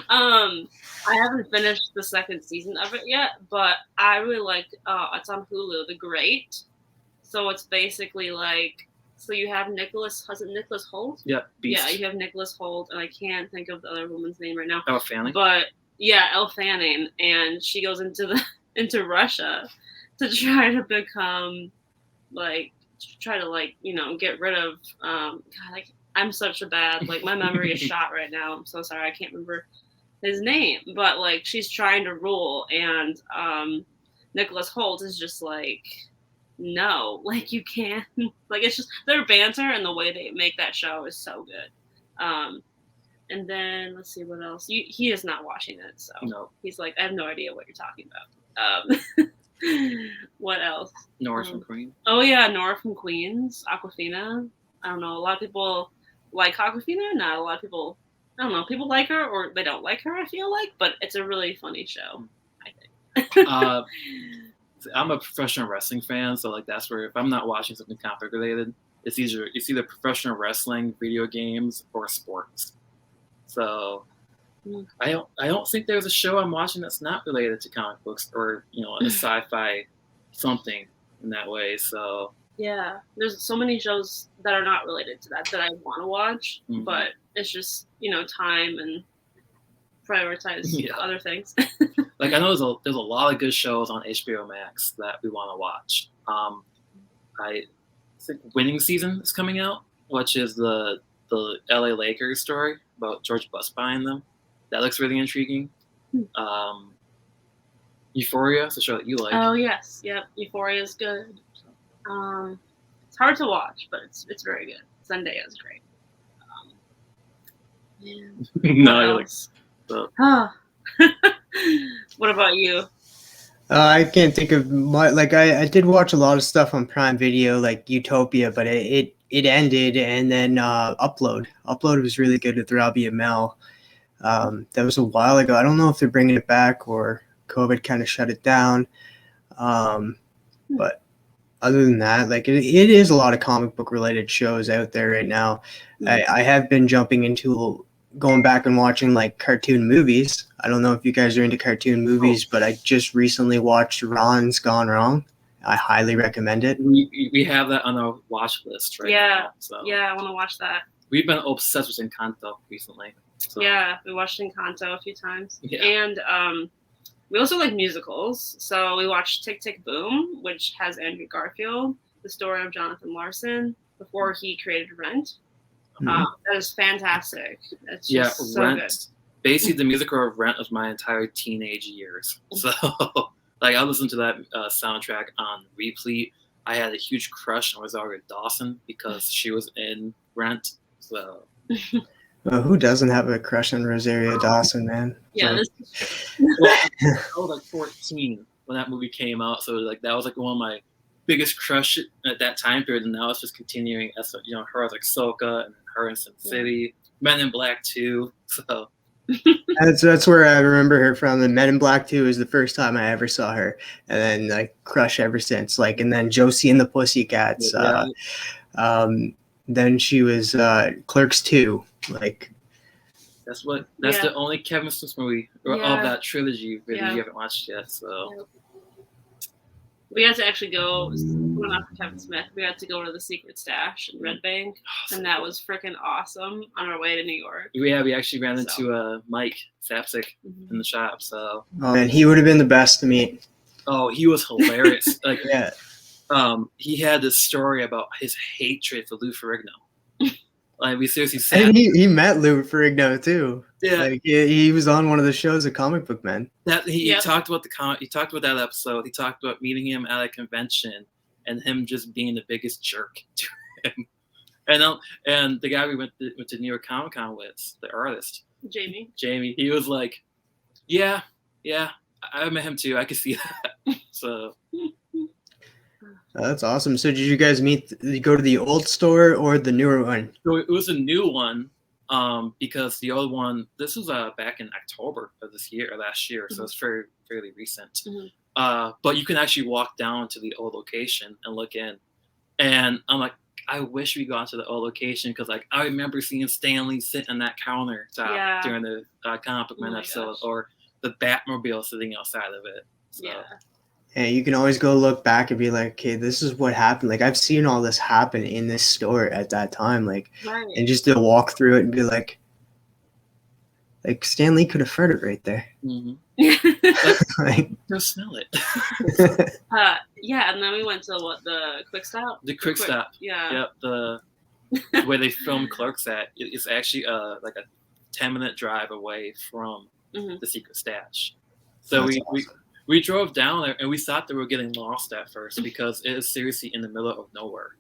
[SPEAKER 2] I haven't finished the second season of it yet, but I really like it's on Hulu, The Great. So it's basically like, so you have Nicholas Hoult?
[SPEAKER 3] Yeah, Beast.
[SPEAKER 2] Yeah, you have Nicholas Hoult, and I can't think of the other woman's name right now.
[SPEAKER 3] Elle Fanning.
[SPEAKER 2] But yeah, Elle Fanning, and she goes into Russia to try to become get rid of God, I'm such a bad, like, my memory is shot right now. I'm so sorry, I can't remember his name, but like she's trying to rule, and Nicholas Hoult is just like, no, like you can't, like it's just their banter and the way they make that show is so good. And then let's see what else. He is not watching it, so
[SPEAKER 3] no.
[SPEAKER 2] He's like, I have no idea what you're talking about. What else?
[SPEAKER 3] Nora from Queens.
[SPEAKER 2] Oh yeah, Nora from Queens, Awkwafina. I don't know. A lot of people like Awkwafina. Not a lot of people. I don't know. People like her or they don't like her. I feel like, but it's a really funny show. I think.
[SPEAKER 3] I'm a professional wrestling fan, so like that's where if I'm not watching something comic related, it's either professional wrestling, video games, or sports. So I don't think there's a show I'm watching that's not related to comic books or a sci-fi something in that way. So
[SPEAKER 2] yeah, there's so many shows that are not related to that I want to watch, but it's just time and prioritize other things.
[SPEAKER 3] Like I know there's a lot of good shows on HBO Max that we want to watch. I think Winning Season is coming out, which is the LA Lakers story about George Bush buying them. That looks really intriguing. Euphoria is a show that you like.
[SPEAKER 2] Oh yes, yep. Euphoria is good. It's hard to watch, but it's very good. Zendaya is great.
[SPEAKER 3] No,
[SPEAKER 2] what about you?
[SPEAKER 1] I can't think of much. Like I did watch a lot of stuff on Prime Video, like Utopia, but it ended, and then Upload was really good with Robbie Amell. That was a while ago. I don't know if they're bringing it back or COVID kind of shut it down. But other than that, like it is a lot of comic book related shows out there right now. I have been jumping into going back and watching like cartoon movies. I don't know if you guys are into cartoon movies, but I just recently watched Ron's Gone Wrong. I highly recommend it.
[SPEAKER 3] We have that on our watch list right now. So.
[SPEAKER 2] Yeah, I want to watch that.
[SPEAKER 3] We've been obsessed with Encanto recently. So.
[SPEAKER 2] Yeah, we watched Encanto a few times.
[SPEAKER 3] Yeah.
[SPEAKER 2] And we also like musicals. So we watched Tick, Tick, Boom, which has Andrew Garfield, the story of Jonathan Larson, before he created Rent. That is fantastic. It's just so
[SPEAKER 3] Rent.
[SPEAKER 2] Good.
[SPEAKER 3] Basically, the musical of Rent was my entire teenage years. So, like, I listened to that soundtrack on repeat. I had a huge crush on Rosario Dawson because she was in Rent. So,
[SPEAKER 1] well, who doesn't have a crush on Rosario Dawson, man?
[SPEAKER 2] Yeah,
[SPEAKER 3] I was like 14 when that movie came out. So, like, that was like one of my biggest crush at that time period, and now it's just continuing as her as like Soka and her in Sin City, Men in Black 2. So
[SPEAKER 1] that's where I remember her from. The Men in Black 2 is the first time I ever saw her, and then like crush ever since. Like, and then Josie and the Pussycats. Then she was Clerks 2. Like,
[SPEAKER 3] That's the only Kevin Smith movie of that trilogy really you haven't watched yet. So
[SPEAKER 2] we had to actually go. Well, not for Kevin Smith. We had to go to the Secret Stash in Red Bank, and that was freaking awesome on our way to New York.
[SPEAKER 3] We actually ran into Mike Sapsik in the shop. So
[SPEAKER 1] and he would have been the best to meet.
[SPEAKER 3] Oh, he was hilarious. Like
[SPEAKER 1] yeah.
[SPEAKER 3] He had this story about his hatred for Lou Ferrigno. Like we seriously sat.
[SPEAKER 1] And he met Lou Ferrigno too.
[SPEAKER 3] Yeah,
[SPEAKER 1] like he was on one of the shows of Comic Book Men.
[SPEAKER 3] That he talked about he talked about that episode. He talked about meeting him at a convention and him just being the biggest jerk to him. And the guy we went to New York Comic Con with, the artist Jamie, he was like, yeah, I met him too. I could see that. So.
[SPEAKER 1] That's awesome. So did you guys go to the old store or the newer one?
[SPEAKER 3] So it was a new one, because the old one, this was back in October of last year, so it's fairly recent. But you can actually walk down to the old location and look in. And I'm like, I wish we got to the old location because like I remember seeing Stanley sitting on that countertop during the Comic Book Man episode, or the Batmobile sitting outside of it. So.
[SPEAKER 2] Yeah.
[SPEAKER 1] And you can always go look back and be like, okay, this is what happened. Like, I've seen all this happen in this store at that time. Like, and just to walk through it and be like Stan Lee could have farted right there.
[SPEAKER 3] Like, go smell it.
[SPEAKER 2] And then we went to the Quick Stop?
[SPEAKER 3] The Quick Stop.
[SPEAKER 2] Yeah.
[SPEAKER 3] Yep. The where they filmed Clerks at. It's actually like a 10-minute drive away from the Secret Stash. So we drove down there and we thought that we were getting lost at first because it is seriously in the middle of nowhere.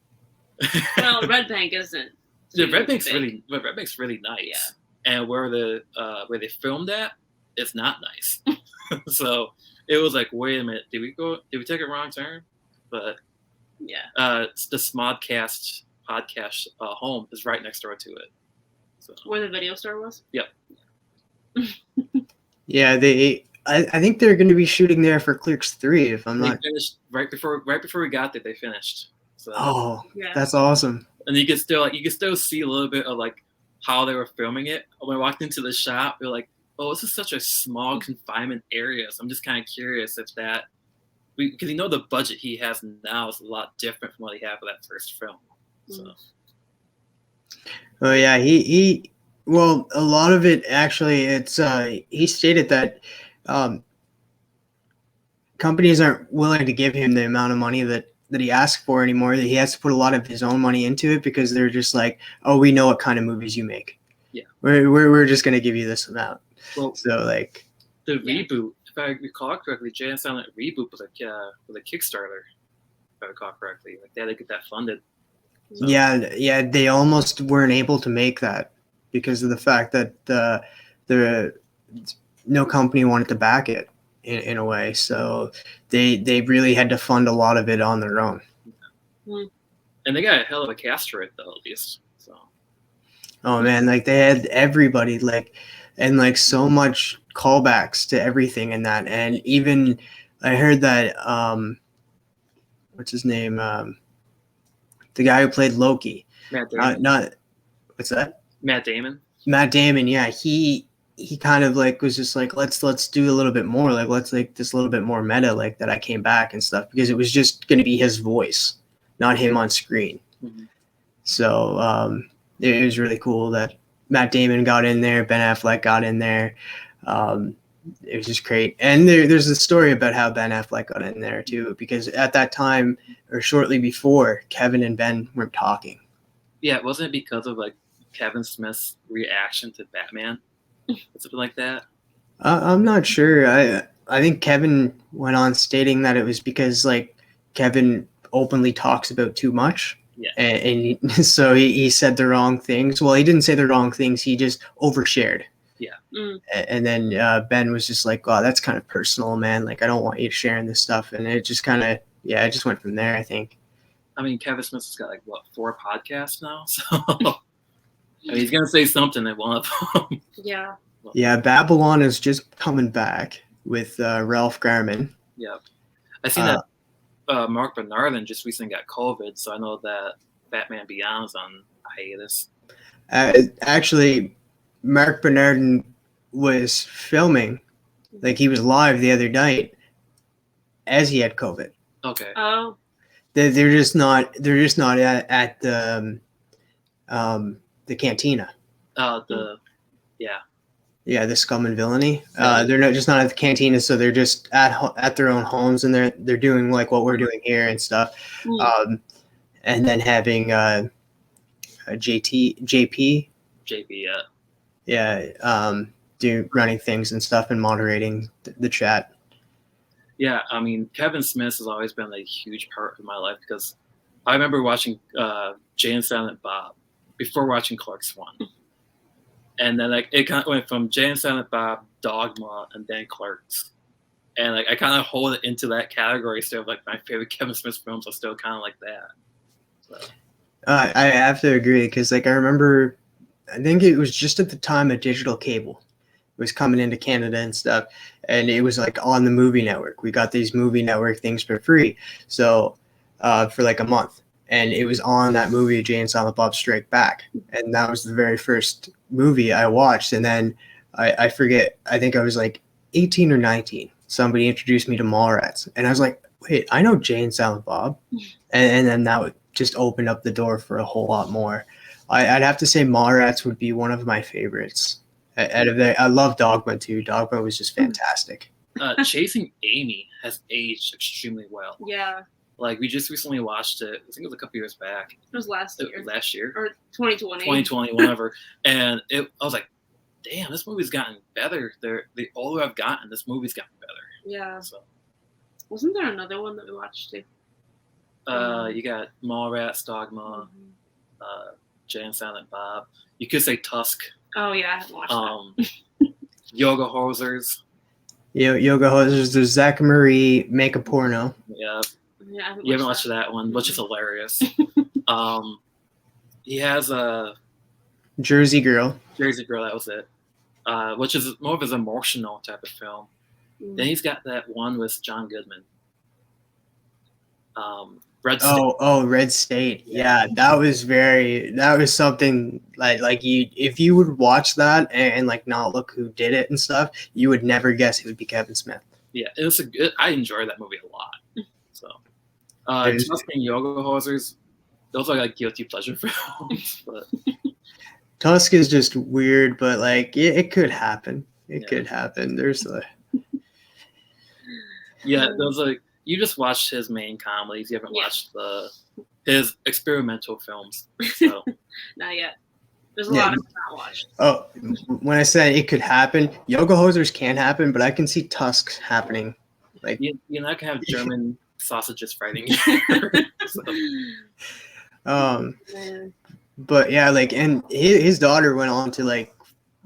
[SPEAKER 2] Well, Red Bank isn't.
[SPEAKER 3] The Red Bank's really nice, and where they filmed at, it's not nice. So it was like, wait a minute, did we take a wrong turn? But the Smodcast podcast home is right next door to it. So.
[SPEAKER 2] Where the video store was.
[SPEAKER 3] Yep.
[SPEAKER 1] Yeah, I think they're going to be shooting there for Clerks 3. If I'm not
[SPEAKER 3] finished right before we got there, they finished. So
[SPEAKER 1] that's awesome.
[SPEAKER 3] And you can still see a little bit of like how they were filming it. When I walked into the shop, they're like, "Oh, this is such a small confinement area." So I'm just kind of curious if because the budget he has now is a lot different from what he had for that first film. So.
[SPEAKER 1] Oh yeah, well, a lot of it actually, it's he stated that. Companies aren't willing to give him the amount of money that he asked for anymore. That he has to put a lot of his own money into it because they're just like, oh, we know what kind of movies you make. Yeah, we're just gonna give you this amount. Well, so like
[SPEAKER 3] the reboot, if I recall correctly, Jay and Silent reboot was with a Kickstarter. If I recall correctly, like they had to get that funded. So.
[SPEAKER 1] Yeah, they almost weren't able to make that because of the fact that no company wanted to back it in a way. So they really had to fund a lot of it on their own.
[SPEAKER 3] And they got a hell of a cast for it though, at least. So.
[SPEAKER 1] Oh man, like they had everybody and so much callbacks to everything in that. And even I heard that what's his name? The guy who played Loki.
[SPEAKER 3] Matt Damon.
[SPEAKER 1] What's that?
[SPEAKER 3] Matt Damon.
[SPEAKER 1] Matt Damon, yeah. He kind of was just like, let's do a little bit more, let's this a little bit more meta, that I came back and stuff, because it was just going to be his voice, not him on screen. So it was really cool that Matt Damon got in there, Ben Affleck got in there. It was just great. And there's a story about how Ben Affleck got in there too, because at that time or shortly before, Kevin and Ben weren't talking.
[SPEAKER 3] Yeah, wasn't it because of Kevin Smith's reaction to Batman? Something like that.
[SPEAKER 1] I'm not sure. I think Kevin went on stating that it was because Kevin openly talks about too much. Yeah. And so he said the wrong things. Well, he didn't say the wrong things. He just overshared. Yeah. And then Ben was just like, "Oh, that's kind of personal, man. I don't want you sharing this stuff." And it just kind of, it just went from there, I think.
[SPEAKER 3] I mean, Kevin Smith's got 4 podcasts now, so. I mean, he's going to say something at one of them.
[SPEAKER 2] Yeah.
[SPEAKER 1] Yeah, Babylon is just coming back with Ralph Garman.
[SPEAKER 3] Yep. I seen that Mark Bernardin just recently got COVID, so I know that Batman Beyond's on hiatus.
[SPEAKER 1] Actually, Mark Bernardin was filming, like he was live the other night as he had COVID.
[SPEAKER 3] Okay.
[SPEAKER 2] Oh.
[SPEAKER 1] They're just not at the cantina.
[SPEAKER 3] Yeah,
[SPEAKER 1] the Scum and Villainy. They're just not at the cantina, so they're just at their own homes, and they're doing like what we're doing here and stuff. And then having JP, do running things and stuff and moderating the chat.
[SPEAKER 3] Yeah, I mean, Kevin Smith has always been a huge part of my life because I remember watching Jay and Silent Bob before watching Clerks 1. And then like it kind of went from Jay and Silent Bob, Dogma, and then Clerks. And like I kind of hold it into that category still of like my favorite Kevin Smith films are still kind of like that. So.
[SPEAKER 1] I have to agree because like I remember, I think it was just at the time of digital cable was coming into Canada and stuff, and it was like on the movie network. We got these movie network things for free, so for like a month, and it was on that movie Jay and Silent Bob Strike Back, and that was the very first movie I watched. And then I forget, I think I was like 18 or 19. Somebody introduced me to Mallrats, and I was like, wait, I know Jay and Silent Bob, and then that would just open up the door for a whole lot more. I'd have to say Mallrats would be one of my favorites. Out of there, I love Dogma too. Dogma was just fantastic.
[SPEAKER 3] Chasing Amy has aged extremely well.
[SPEAKER 2] Yeah.
[SPEAKER 3] Like we just recently watched it. I think it was a couple years back.
[SPEAKER 2] It was last year
[SPEAKER 3] or
[SPEAKER 2] 2020.
[SPEAKER 3] 2020, whatever. And I was like, damn, this movie's gotten better. The older I've gotten, this movie's gotten better.
[SPEAKER 2] Yeah.
[SPEAKER 3] So.
[SPEAKER 2] Wasn't there another one that we watched too?
[SPEAKER 3] You got Mallrats, Dogma, Jay and Silent Bob. You could say Tusk.
[SPEAKER 2] Oh yeah, I haven't watched
[SPEAKER 3] that. Yoga Hosers.
[SPEAKER 1] Yoga Hosers. There's Zach Marie Make a Porno.
[SPEAKER 3] Yeah.
[SPEAKER 2] Yeah,
[SPEAKER 3] you haven't watched that one, which is hilarious. He has a
[SPEAKER 1] Jersey Girl.
[SPEAKER 3] That was it. Which is more of his emotional type of film. Then he's got that one with John Goodman. Red State.
[SPEAKER 1] Red State. Yeah, that was something like you, if you would watch that and like not look who did it and stuff, you would never guess it would be Kevin Smith.
[SPEAKER 3] Yeah, I enjoyed that movie a lot. So, Tusk and Yoga Hosers, those are like guilty pleasure films. But
[SPEAKER 1] Tusk is just weird, but like it could happen. It could happen. There's
[SPEAKER 3] those like. You just watched his main comedies. You haven't watched his experimental films. So.
[SPEAKER 2] Not yet. There's a lot of not watched.
[SPEAKER 1] Oh, when I said it could happen, Yoga Hosers can happen, but I can see Tusks happening. Like
[SPEAKER 3] you're not gonna have German sausages fighting.
[SPEAKER 1] But yeah, like, and his daughter went on to like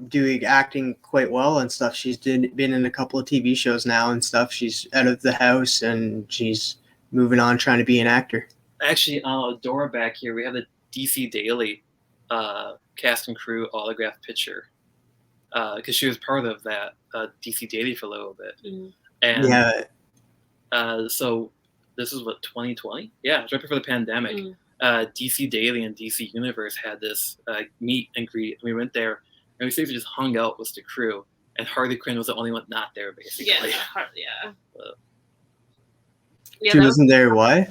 [SPEAKER 1] doing acting quite well and stuff. She's been in a couple of TV shows now and stuff. She's out of the house and she's moving on trying to be an actor.
[SPEAKER 3] Actually, Dora back here, we have the DC Daily cast and crew autograph picture because she was part of that DC Daily for a little bit. And so this is what, 2020? Yeah, it's right before the pandemic. DC Daily and DC Universe had this meet and greet, and we went there. And we basically just hung out with the crew, and Harley Quinn was the only one not there, basically.
[SPEAKER 1] She wasn't there. Why?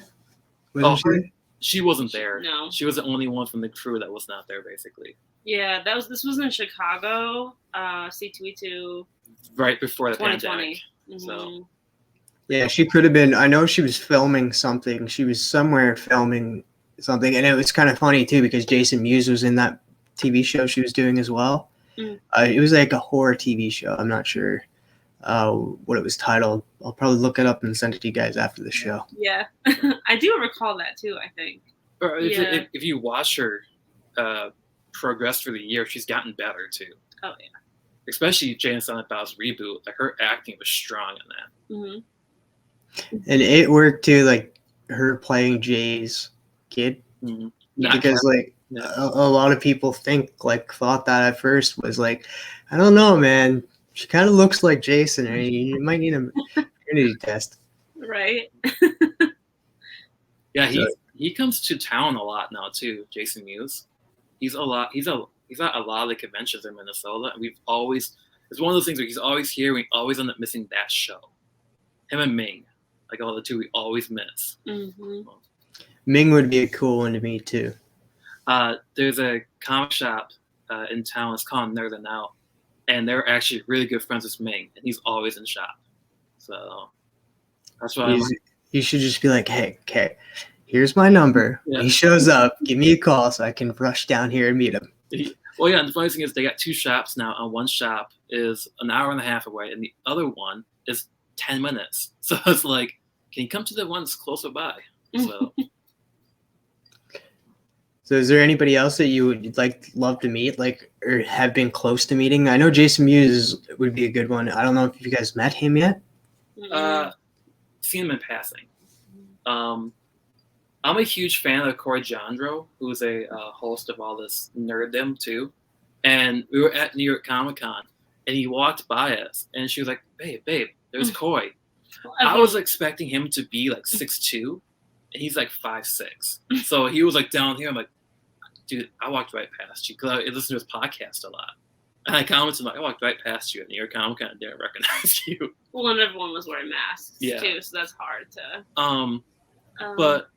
[SPEAKER 3] She wasn't there.
[SPEAKER 2] No,
[SPEAKER 3] she was the only one from the crew that was not there, basically.
[SPEAKER 2] Yeah, this was in Chicago, C2E2.
[SPEAKER 3] Right before the pandemic. So.
[SPEAKER 1] Yeah, she could have been. I know she was filming something. She was somewhere filming something, and it was kind of funny too because Jason Mewes was in that TV show she was doing as well. It was like a horror TV show. I'm not sure what it was titled. I'll probably look it up and send it to you guys after the show.
[SPEAKER 2] Yeah, I do recall that too, I think.
[SPEAKER 3] If you watch her progress through the year, she's gotten better too.
[SPEAKER 2] Oh yeah.
[SPEAKER 3] Especially Jay and Silent Bob's reboot. Like her acting was strong in that.
[SPEAKER 1] And it worked too, like her playing Jay's kid. Because like a lot of people thought that at first was like, I don't know, man. She kind of looks like Jason, and you might need a paternity test.
[SPEAKER 2] Right.
[SPEAKER 3] Yeah, he comes to town a lot now too, Jason Mewes. He's at a lot of the conventions in Minnesota, and it's one of those things where he's always here. We always end up missing that show. Him and Ming, like all the two, we always miss.
[SPEAKER 2] Mm-hmm.
[SPEAKER 1] Ming would be a cool one to meet too.
[SPEAKER 3] There's a comic shop in town. It's called Nerd Out, and they're actually really good friends with Ming, and he's always in shop. So that's why
[SPEAKER 1] you should just be like, hey, okay, here's my number.
[SPEAKER 3] Yeah.
[SPEAKER 1] When he shows up, give me a call so I can rush down here and meet him.
[SPEAKER 3] Well, yeah, and the funny thing is they got 2 shops now, and one shop is an hour and a half away, and the other one is 10 minutes. So it's like, can you come to the one that's closer by? So,
[SPEAKER 1] so is there anybody else that you would love to meet, or have been close to meeting? I know Jason Mewes would be a good one. I don't know if you guys met him yet.
[SPEAKER 3] Seen him in passing. I'm a huge fan of Corey Jandro, who's a host of all this nerddom too. And we were at New York Comic Con, and he walked by us, and she was like, "Babe, there's Corey." I was expecting him to be like 6'2", and he's like 5'6". So he was like down here. I'm like, dude, I walked right past you because I listen to his podcast a lot. And I commented like, I walked right past you at New York Comic Con and didn't recognize you.
[SPEAKER 2] Well, and everyone was wearing masks too, so that's hard to.
[SPEAKER 3] But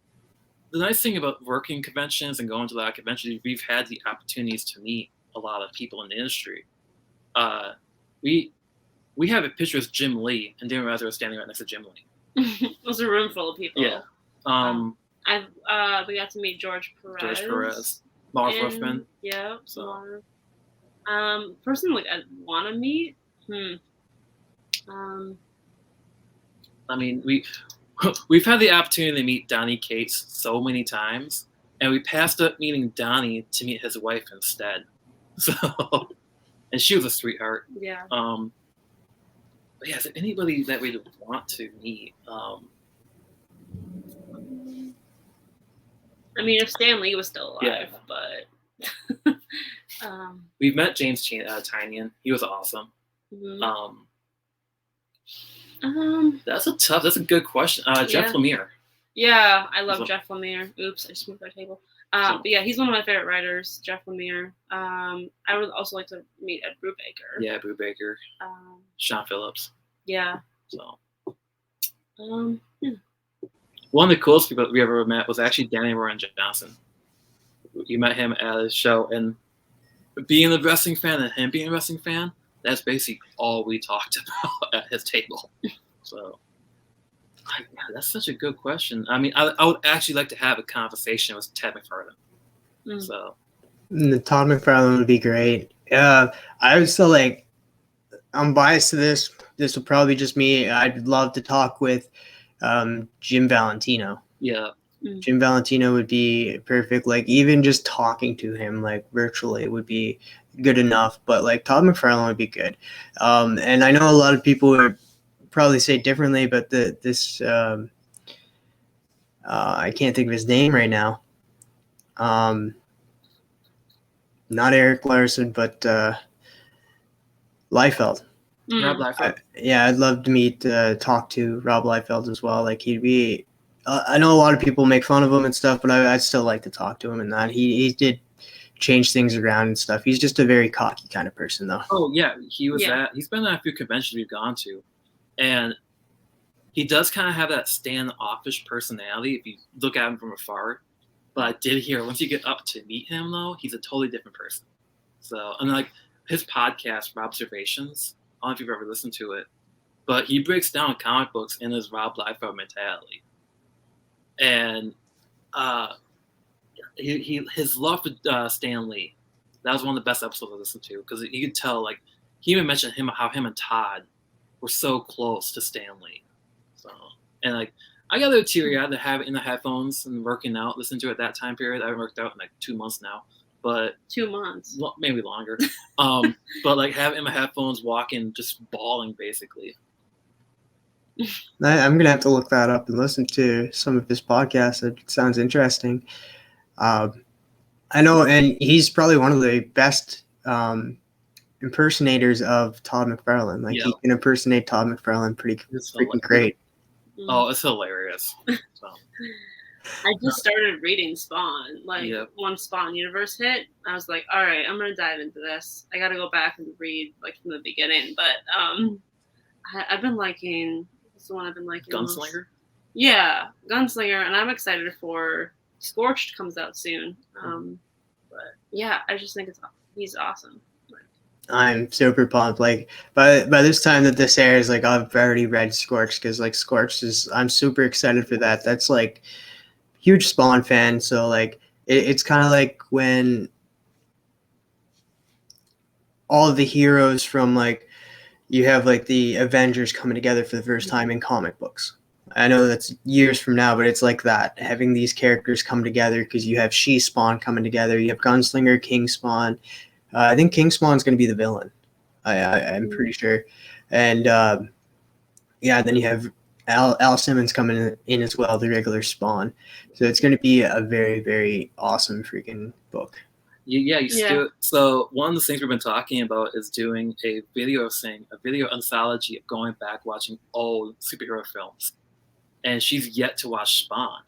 [SPEAKER 3] the nice thing about working conventions and going to a lot of conventions, we've had the opportunities to meet a lot of people in the industry. We have a picture of Jim Lee, and didn't realize I was standing right next to Jim Lee.
[SPEAKER 2] It was a room full of people.
[SPEAKER 3] Yeah.
[SPEAKER 2] We got to meet George
[SPEAKER 3] Perez. Marv Wolfman.
[SPEAKER 2] Yeah. So. Person I'd want to meet.
[SPEAKER 3] I mean, we've had the opportunity to meet Donnie Cates so many times, and we passed up meeting Donnie to meet his wife instead. So, and she was a sweetheart.
[SPEAKER 2] Yeah.
[SPEAKER 3] But yeah, is there anybody that we want to meet?
[SPEAKER 2] I mean, if Stan Lee was still alive, but.
[SPEAKER 3] We've met James Tynion. He was awesome.
[SPEAKER 2] Mm-hmm.
[SPEAKER 3] That's a good question. Jeff Lemire.
[SPEAKER 2] Yeah, I love Jeff Lemire. Oops, I just moved my table. But yeah, he's one of my favorite writers, Jeff Lemire. I would also like to meet Ed Brubaker.
[SPEAKER 3] Yeah, Brubaker. Sean Phillips.
[SPEAKER 2] Yeah.
[SPEAKER 3] So.
[SPEAKER 2] Yeah.
[SPEAKER 3] One of the coolest people we ever met was actually Danny Rowan Johnson. You met him at his show, and being a wrestling fan and him being a wrestling fan, that's basically all we talked about at his table. So, that's such a good question. I mean, I would actually like to have a conversation with Ted McFarlane. So,
[SPEAKER 1] the Todd McFarlane would be great. I would still I'm biased to this. This will probably be just me. I'd love to talk with Jim Valentino.
[SPEAKER 3] Yeah.
[SPEAKER 1] Jim Valentino would be perfect. Even just talking to him virtually would be good enough. But Todd McFarlane would be good. And I know a lot of people would probably say it differently, but I can't think of his name right now. Not Eric Larson, but Liefeld.
[SPEAKER 3] Rob Liefeld.
[SPEAKER 1] I'd love to talk to Rob Liefeld as well. He'd be. I know a lot of people make fun of him and stuff, but I'd still like to talk to him and that. He did change things around and stuff. He's just a very cocky kind of person, though.
[SPEAKER 3] Oh, yeah. He's been at a few conventions we've gone to, and he does kind of have that standoffish personality if you look at him from afar. But I did hear once you get up to meet him, though, he's a totally different person. So, and his podcast, Robservations, I don't know if you've ever listened to it, but he breaks down comic books in his Rob Liefeld mentality. And his love for Stan Lee, that was one of the best episodes I listened to, because you could tell, he even mentioned how him and Todd were so close to Stan Lee. So, and I got a teary-eyed to have it in the headphones and working out, listening to it at that time period. I haven't worked out in 2 months now, but
[SPEAKER 2] 2 months,
[SPEAKER 3] maybe longer. But have it in my headphones, walking, just bawling basically.
[SPEAKER 1] I'm gonna have to look that up and listen to some of his podcasts. It sounds interesting. I know, and he's probably one of the best impersonators of Todd McFarlane. He can impersonate Todd McFarlane pretty freaking great.
[SPEAKER 3] Oh, it's hilarious. So.
[SPEAKER 2] I just started reading Spawn. Like
[SPEAKER 3] Yep.
[SPEAKER 2] when Spawn Universe hit, I was like, all right, I'm gonna dive into this. I gotta go back and read like from the beginning. But I've been liking, what's the one I've been liking?
[SPEAKER 3] Gunslinger.
[SPEAKER 2] Yeah, Gunslinger, and I'm excited for Scorched comes out soon. But yeah, I just think he's awesome.
[SPEAKER 1] I'm super pumped. Like by this time that this airs, like I've already read Scorched because like Scorched is I'm super excited for that. That's like huge Spawn fan, so like it's kind of like when all of the heroes from like you have like the Avengers coming together for the first time in comic books. I know that's years from now, but it's like that, having these characters come together because you have She-Spawn coming together, you have Gunslinger, King Spawn. I think King Spawn's going to be the villain. I'm pretty sure. And yeah, then you have Al Simmons coming in as well, the regular Spawn. So it's going to be a very, very awesome freaking book.
[SPEAKER 3] So one of the things we've been talking about is doing a video anthology of going back watching old superhero films, and she's yet to watch Spawn.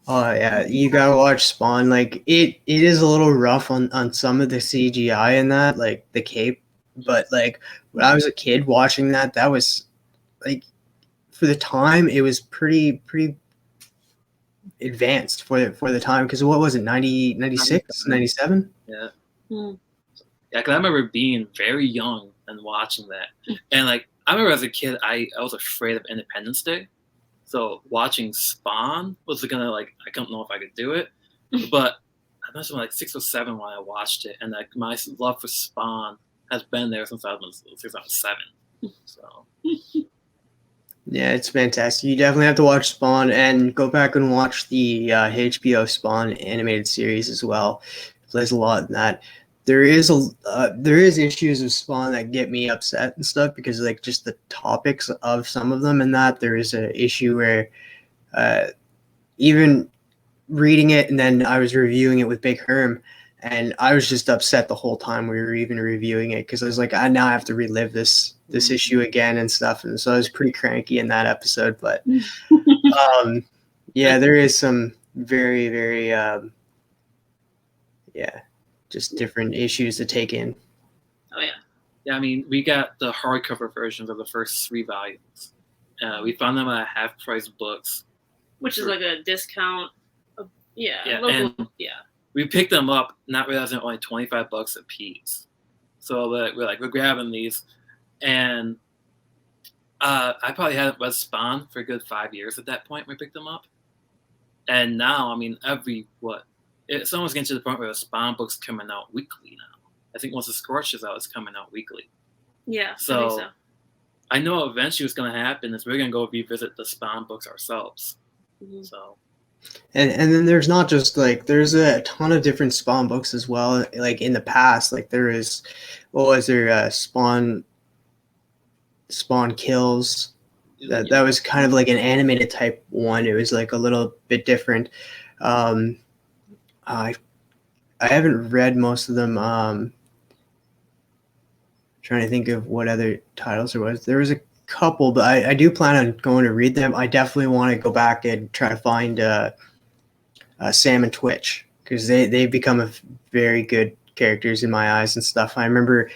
[SPEAKER 1] Oh yeah, you gotta watch Spawn. Like it is a little rough on some of the CGI in that, like the cape. But like when I was a kid watching that was like for the time it was pretty advanced for the time, because what was it, 90, 96, 97?
[SPEAKER 3] Yeah. Yeah, because I remember being very young and watching that. And like I remember as a kid I was afraid of Independence Day. So watching Spawn was gonna like I don't know if I could do it. But I must have been like 6 or 7 when I watched it, and like my love for Spawn has been there since I was 7. So
[SPEAKER 1] Yeah, it's fantastic. You definitely have to watch Spawn and go back and watch the HBO Spawn animated series as well. There's a lot in that. There is issues of Spawn that get me upset and stuff because like just the topics of some of them, and that there is an issue where even reading it, and then I was reviewing it with Big Herm, and I was just upset the whole time we were even reviewing it because I was like, I now have to relive this issue again and stuff, and so I was pretty cranky in that episode. But yeah, there is some very, very just different issues to take in.
[SPEAKER 2] Oh yeah.
[SPEAKER 3] Yeah, I mean, we got the hardcover versions of the first 3 volumes. We found them at half-price books,
[SPEAKER 2] which is like a discount.
[SPEAKER 3] We picked them up, not realizing only $25 a piece. So we're grabbing these, and I probably hadn't read Spawn for a good 5 years at that point when we picked them up. And now, I mean, it's almost getting to the point where the Spawn book's coming out weekly now. I think once the Scorch is out, it's coming out weekly.
[SPEAKER 2] Yeah,
[SPEAKER 3] so,
[SPEAKER 2] I think so.
[SPEAKER 3] I know eventually what's going to happen is we're going to go revisit the Spawn books ourselves.
[SPEAKER 2] Mm-hmm.
[SPEAKER 3] So.
[SPEAKER 1] And then there's not just like there's a ton of different Spawn books as well. Like in the past, like there is, Spawn Kills. That was kind of like an animated type one. It was like a little bit different. I haven't read most of them. Trying to think of what other titles there was. There was a couple, but I do plan on going to read them. I definitely want to go back and try to find Sam and Twitch, because they've become a very good characters in my eyes and stuff. I remember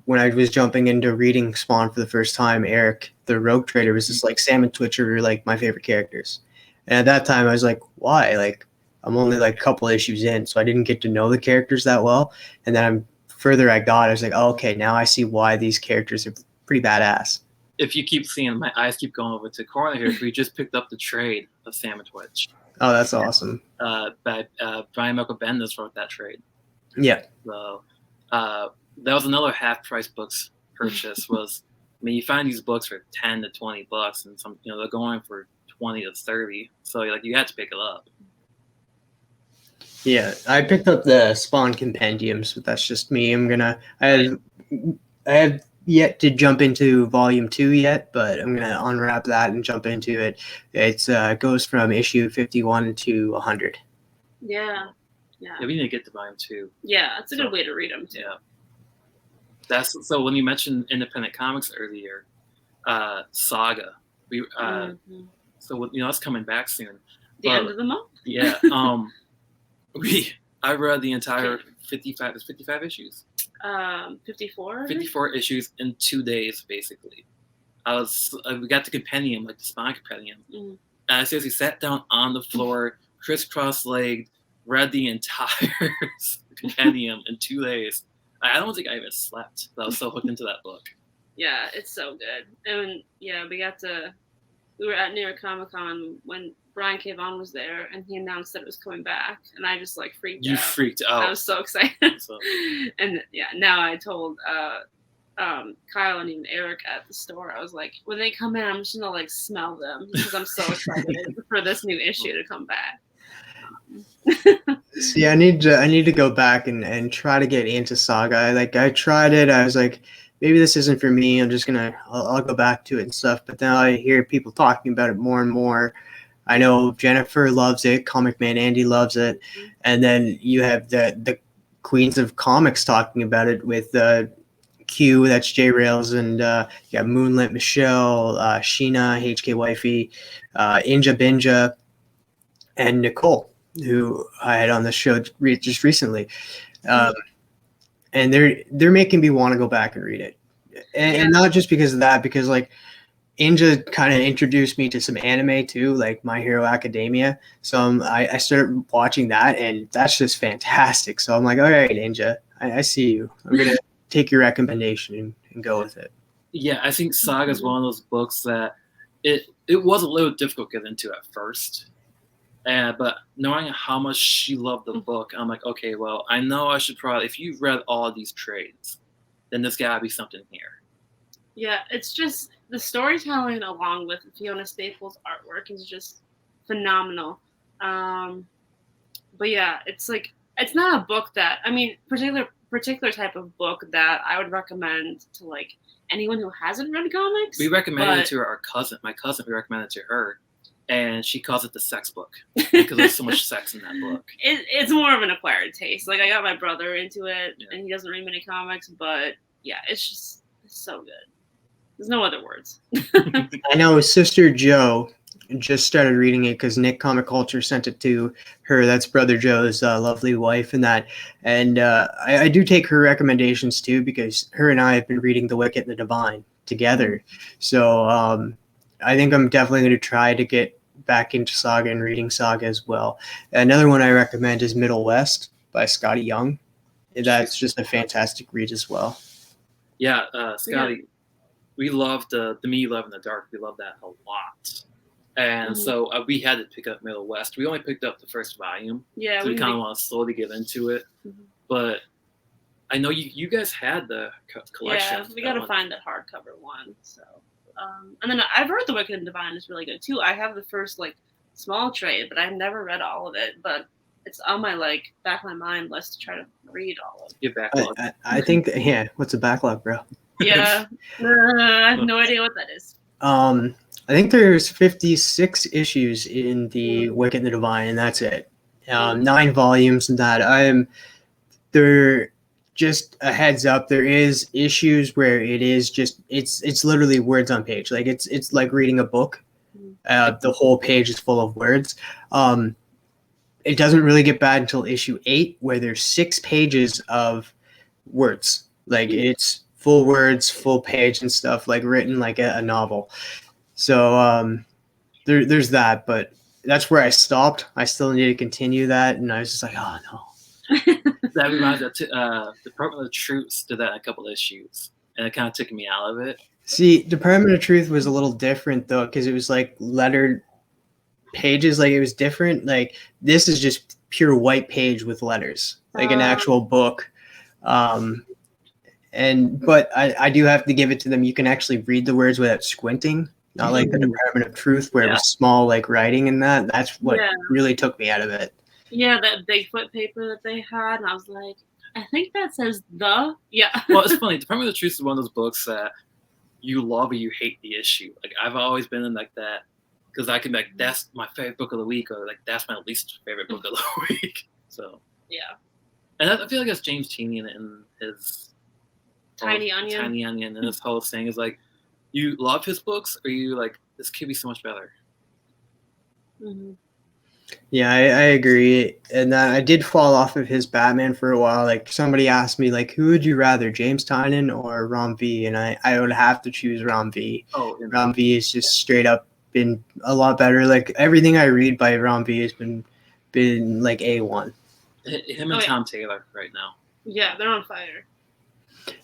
[SPEAKER 1] when I was jumping into reading Spawn for the first time, Eric, the Rogue Trader, was just like, Sam and Twitch are like my favorite characters. And at that time I was like, why? Like I'm only like a couple issues in, so I didn't get to know the characters that well. And then further I was like, oh, okay, now I see why these characters are pretty badass.
[SPEAKER 3] If you keep seeing, my eyes keep going over to Corner here. We just picked up the trade of Sam and Twitch.
[SPEAKER 1] Oh, that's awesome.
[SPEAKER 3] By Brian Michael Bendis wrote that trade.
[SPEAKER 1] Yeah.
[SPEAKER 3] So that was another half-price books purchase. You find these books for $10 to $20, and some they're going for $20 to $30. So you had to pick it up.
[SPEAKER 1] Yeah, I picked up the Spawn compendiums, but that's just me. I have yet to jump into volume 2 yet, but I'm gonna unwrap that and jump into it. It goes from issue 51 to 100.
[SPEAKER 2] Yeah,
[SPEAKER 3] we need to get to volume 2.
[SPEAKER 2] Yeah, that's a good way to read them too.
[SPEAKER 3] Yeah, so when you mentioned independent comics earlier, Saga, so that's coming back soon.
[SPEAKER 2] The end of the month.
[SPEAKER 3] Yeah. I read the entire 55 issues.
[SPEAKER 2] 54.
[SPEAKER 3] 54 issues in 2 days, basically. We got the compendium, like the spine compendium, and I seriously sat down on the floor, crisscross-legged, read the entire compendium in 2 days. I don't think I even slept. I was so hooked into that book.
[SPEAKER 2] Yeah, it's so good. And yeah, we were at New York Comic Con when Brian K. Vaughan was there, and he announced that it was coming back, and I just like freaked out.
[SPEAKER 3] You freaked out.
[SPEAKER 2] I was so excited. And yeah, now I told Kyle and even Eric at the store, I was like, when they come in, I'm just gonna like smell them because I'm so excited for this new issue to come back.
[SPEAKER 1] See, I need to go back and try to get into Saga. Like I tried it, I was like, maybe this isn't for me. I'll go back to it and stuff. But now I hear people talking about it more and more. I know Jennifer loves it. Comic Man Andy loves it. And then you have the Queens of Comics talking about it with Q, that's J Rails, and you got Moonlit Michelle, Sheena, HK Wifey, Inja Binja, and Nicole, who I had on the show just recently. And they're making me want to go back and read it. And not just because of that, because like Inja kind of introduced me to some anime too, like My Hero Academia. So I started watching that, and that's just fantastic. So I'm like, all right, Inja, I see you. I'm going to take your recommendation and go with it.
[SPEAKER 3] Yeah, I think Saga is one of those books that it was a little difficult to get into at first. But knowing how much she loved the book, I'm like, okay, well, I know I should probably, if you've read all of these trades, then there's got to be something here.
[SPEAKER 2] Yeah, it's just the storytelling along with Fiona Staples' artwork is just phenomenal. But yeah, it's like, it's not a book that, I mean, particular type of book that I would recommend to like anyone who hasn't read comics.
[SPEAKER 3] We recommended it to our cousin. My cousin, we recommended it to her. And she calls it the sex book because there's so much sex in that book.
[SPEAKER 2] It's more of an acquired taste. Like I got my brother into it, and he doesn't read many comics, but yeah, it's so good. There's no other words.
[SPEAKER 1] I know his sister Joe just started reading it because Nick Comic Culture sent it to her. That's Brother Joe's lovely wife and that. And I do take her recommendations too because her and I have been reading The Wicked and the Divine together. So I think I'm definitely going to try to get back into Saga and reading Saga as well. Another one I recommend is Middle West by Scotty Young. That's just a fantastic read as well.
[SPEAKER 3] Yeah, Scotty, we loved the Me Love in the Dark. We loved that a lot. And so we had to pick up Middle West. We only picked up the first volume. Yeah, we kind of want to slowly get into it. But I know you guys had the collection.
[SPEAKER 2] Yeah, we got to find that hardcover one. So. And then I've heard The Wicked and Divine is really good too. I have the first like small trade, but I've never read all of it. But it's on my like back of my mind list to try to read all of it.
[SPEAKER 3] Your backlog.
[SPEAKER 1] I think what's a backlog, bro?
[SPEAKER 2] Yeah, I have no idea what that is.
[SPEAKER 1] I think there's 56 issues in the Wicked and the Divine, and that's it. 9 volumes, and that they're. Just a heads up, there is issues where it is just it's literally words on page. Like it's like reading a book. The whole page is full of words. It doesn't really get bad until issue 8, where there's 6 pages of words. Like it's full words, full page and stuff, like written like a novel. So there's that, but that's where I stopped. I still need to continue that, and I was just like, oh no.
[SPEAKER 3] That reminds me of Department of Truth did that in a couple of issues, and it kind of took me out of it.
[SPEAKER 1] See, Department of Truth was a little different though, because it was like lettered pages. Like it was different. Like this is just pure white page with letters, like an actual book. But I do have to give it to them. You can actually read the words without squinting, not like the Department of Truth where it was small like writing and that. That's what really took me out of it.
[SPEAKER 2] Yeah, that Bigfoot paper that they had, and I was like, I think that says the. Yeah.
[SPEAKER 3] Well, it's funny. Department of the Truth is one of those books that you love or you hate the issue. Like I've always been in like that because I can be like, that's my favorite book of the week, or like that's my least favorite book of the week. So
[SPEAKER 2] yeah.
[SPEAKER 3] And I feel like that's James Tynion in his
[SPEAKER 2] Tiny Onion,
[SPEAKER 3] and his whole thing is like, you love his books, or you like this could be so much better.
[SPEAKER 1] Yeah, I agree. And I did fall off of his Batman for a while. Like somebody asked me, like, who would you rather, James Tynion or Ron V? And I would have to choose Ron V.
[SPEAKER 3] Oh,
[SPEAKER 1] Ron V is just straight up been a lot better. Like everything I read by Ron V has been like A1.
[SPEAKER 3] him and Tom Taylor right now.
[SPEAKER 2] Yeah, they're on fire.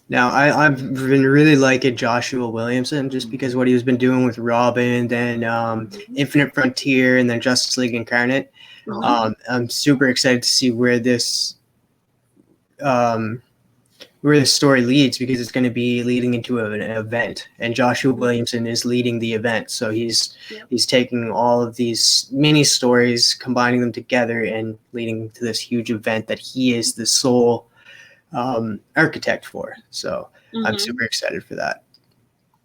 [SPEAKER 1] Now I've been really liking Joshua Williamson just because what he's been doing with Robin, then Infinite Frontier, and then Justice League Incarnate. I'm super excited to see where this story leads, because it's going to be leading into an event, and Joshua Williamson is leading the event. So he's taking all of these mini stories, combining them together, and leading to this huge event that he is the sole architect for. So I'm super excited for that.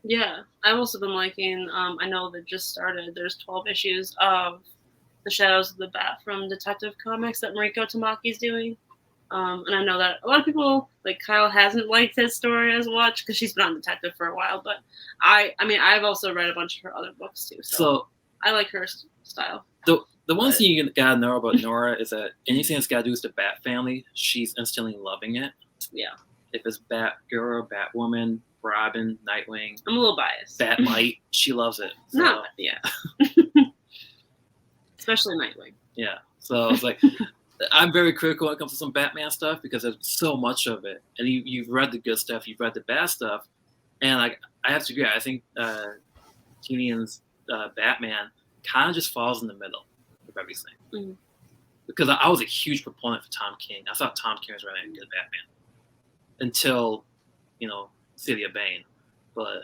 [SPEAKER 2] Yeah, I've also been liking, I know that just started, there's 12 issues of The Shadows of the Bat from Detective Comics that Mariko Tamaki's doing. And I know that a lot of people, like Kyle, hasn't liked his story as much because she's been on Detective for a while. But I mean, I've also read a bunch of her other books too, so I like her style.
[SPEAKER 3] The one thing you gotta know about Nora is that anything that's gotta do with the Bat family, she's instantly loving it.
[SPEAKER 2] Yeah.
[SPEAKER 3] If it's Batgirl, Batwoman, Robin, Nightwing,
[SPEAKER 2] I'm a little biased.
[SPEAKER 3] Batmite, she loves it. So.
[SPEAKER 2] No, yeah. Especially Nightwing.
[SPEAKER 3] Yeah. So it's like I'm very critical when it comes to some Batman stuff because there's so much of it, and you've read the good stuff, you've read the bad stuff, and like I have to agree. I think Tynion's Batman kind of just falls in the middle of everything. Because I was a huge proponent for Tom King. I thought Tom King was really a good Batman until City of Bane, but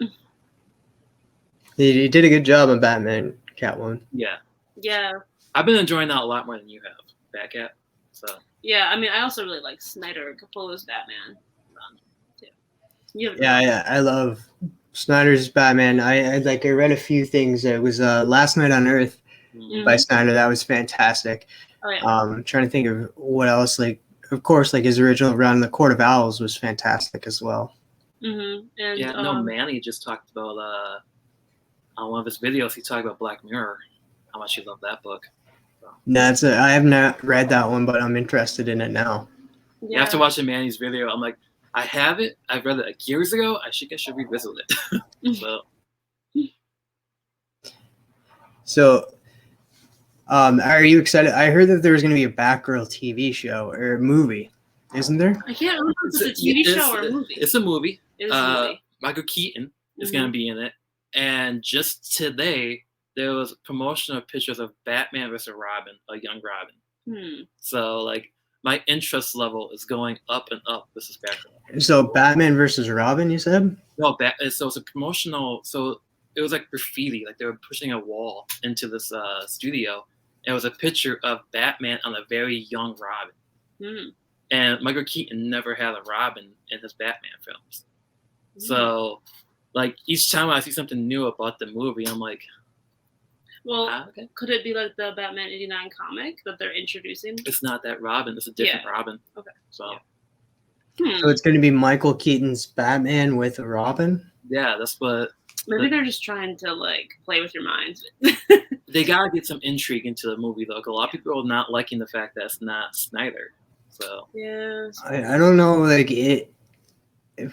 [SPEAKER 1] he did a good job on Batman Catwoman.
[SPEAKER 2] Yeah. I've
[SPEAKER 3] been enjoying that a lot more than you have, Batcat. So
[SPEAKER 2] yeah, I mean, I also really like Snyder Capullo's Batman.
[SPEAKER 1] I love Snyder's Batman. I read a few things. It was Last Night on Earth by Snyder. That was fantastic.
[SPEAKER 2] Oh, yeah.
[SPEAKER 1] I'm trying to think of what else. Like, of course, like his original run, The Court of Owls, was fantastic as well.
[SPEAKER 2] And
[SPEAKER 3] Manny just talked about on one of his videos. He talked about Black Mirror, how much he loved that book.
[SPEAKER 1] No, I have not read that one, but I'm interested in it now.
[SPEAKER 3] Yeah. After watching Manny's video, I'm like, I have it. I've read it like years ago. I should revisit it.
[SPEAKER 1] So, are you excited? I heard that there was going to be a Batgirl TV show or a movie, isn't there?
[SPEAKER 2] I can't remember if it's a TV show or a movie.
[SPEAKER 3] It's a movie.
[SPEAKER 2] It is a movie.
[SPEAKER 3] Michael Keaton is going to be in it, and just today there was promotional pictures of Batman versus Robin, a young Robin. So like my interest level is going up and up. This is Batgirl.
[SPEAKER 1] So Batman versus Robin, you said?
[SPEAKER 3] No, so it's a promotional. So it was like graffiti, like they were pushing a wall into this studio. And it was a picture of Batman on a very young Robin. And Michael Keaton never had a Robin in his Batman films. So like each time I see something new about the movie, I'm like,
[SPEAKER 2] well, could it be like the Batman 89 comic that they're introducing?
[SPEAKER 3] It's not that Robin. It's a different Robin.
[SPEAKER 2] Okay.
[SPEAKER 3] So
[SPEAKER 1] So it's going to be Michael Keaton's Batman with a Robin?
[SPEAKER 3] Yeah, that's what...
[SPEAKER 2] Maybe they're just trying to, like, play with your mind.
[SPEAKER 3] They got to get some intrigue into the movie, though. A lot of people are not liking the fact that it's not Snyder. So
[SPEAKER 2] yeah.
[SPEAKER 1] I don't know, like, I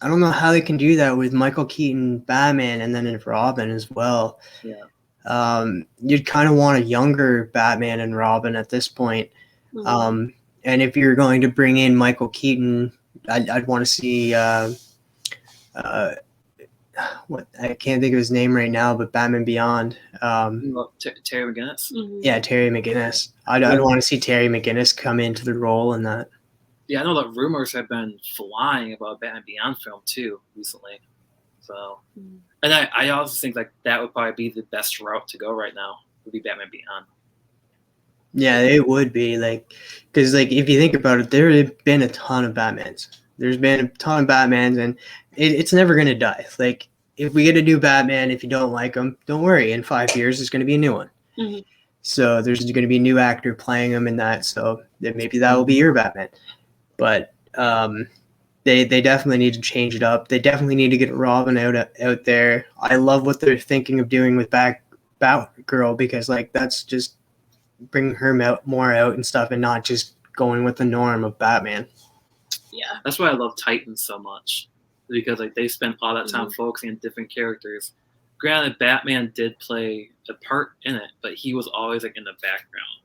[SPEAKER 1] don't know how they can do that with Michael Keaton Batman and then Robin as well.
[SPEAKER 3] Yeah.
[SPEAKER 1] You'd kind of want a younger Batman and Robin at this point. And if you're going to bring in Michael Keaton, I'd want to see what I can't think of his name right now, but Batman Beyond.
[SPEAKER 3] Terry McGinnis.
[SPEAKER 1] Yeah, Terry McGinnis. I'd want to see Terry McGinnis come into the role in that.
[SPEAKER 3] Yeah, I know that rumors have been flying about Batman Beyond film too recently. So, and I also think like that would probably be the best route to go right now. Would be Batman Beyond.
[SPEAKER 1] Yeah, it would be like, because like if you think about it, there have been a ton of Batmans. There's been a ton of Batmans, and it's never gonna die. Like if we get a new Batman, if you don't like him, don't worry. In 5 years, there's gonna be a new one. So there's going to be a new actor playing him in that. So maybe that will be your Batman. But they definitely need to change it up. They definitely need to get Robin out there. I love what they're thinking of doing with Batgirl because like that's just bring her more out and stuff, and not just going with the norm of Batman.
[SPEAKER 2] Yeah.
[SPEAKER 3] That's why I love Titans so much, because like they spent all that time focusing on different characters. Granted, Batman did play a part in it, but he was always like in the background.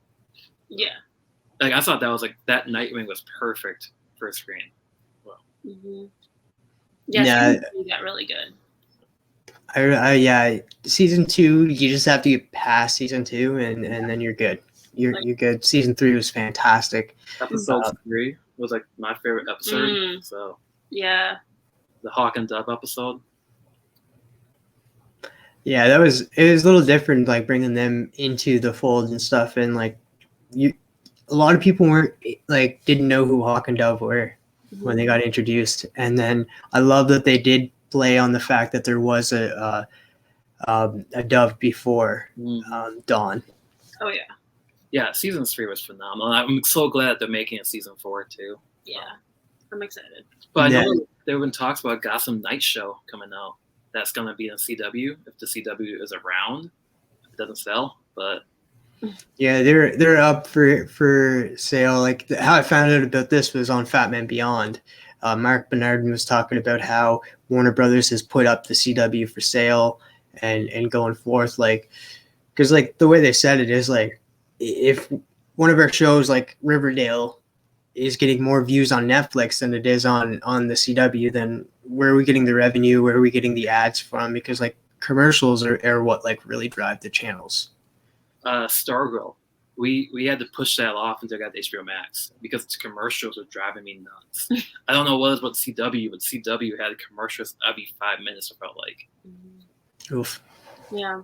[SPEAKER 2] Yeah.
[SPEAKER 3] Like I thought that was like that Nightwing was perfect for a screen. Well,
[SPEAKER 2] Yeah, season 3 got really good.
[SPEAKER 1] Yeah, season 2, you just have to get past season 2, and then you're good. You're good. Season 3 was fantastic.
[SPEAKER 3] Episode 3 was like my favorite episode. So
[SPEAKER 2] yeah,
[SPEAKER 3] the Hawk and Dove episode.
[SPEAKER 1] Yeah, it was a little different, like bringing them into the fold and stuff, and like a lot of people didn't know who Hawk and Dove were when they got introduced, and then I love that they did play on the fact that there was a Dove before Dawn.
[SPEAKER 2] Oh yeah.
[SPEAKER 3] Yeah, season 3 was phenomenal. I'm so glad they're making a season 4 too.
[SPEAKER 2] Yeah, I'm excited.
[SPEAKER 3] But I know there have been talks about Gotham Knight show coming out. That's going to be on CW if the CW is around. If it doesn't sell, but
[SPEAKER 1] yeah, they're up for sale. Like how I found out about this was on Fat Man Beyond. Mark Bernardin was talking about how Warner Brothers has put up the CW for sale and going forth, like, because like the way they said it is like, if one of our shows like Riverdale is getting more views on Netflix than it is on the CW, then where are we getting the revenue? Where are we getting the ads from? Because like commercials are what like really drive the channels.
[SPEAKER 3] Stargirl, we had to push that off until I got HBO Max because its commercials were driving me nuts. I don't know what it was about CW, but CW had commercials every 5 minutes. I felt like.
[SPEAKER 1] Oof.
[SPEAKER 2] Yeah.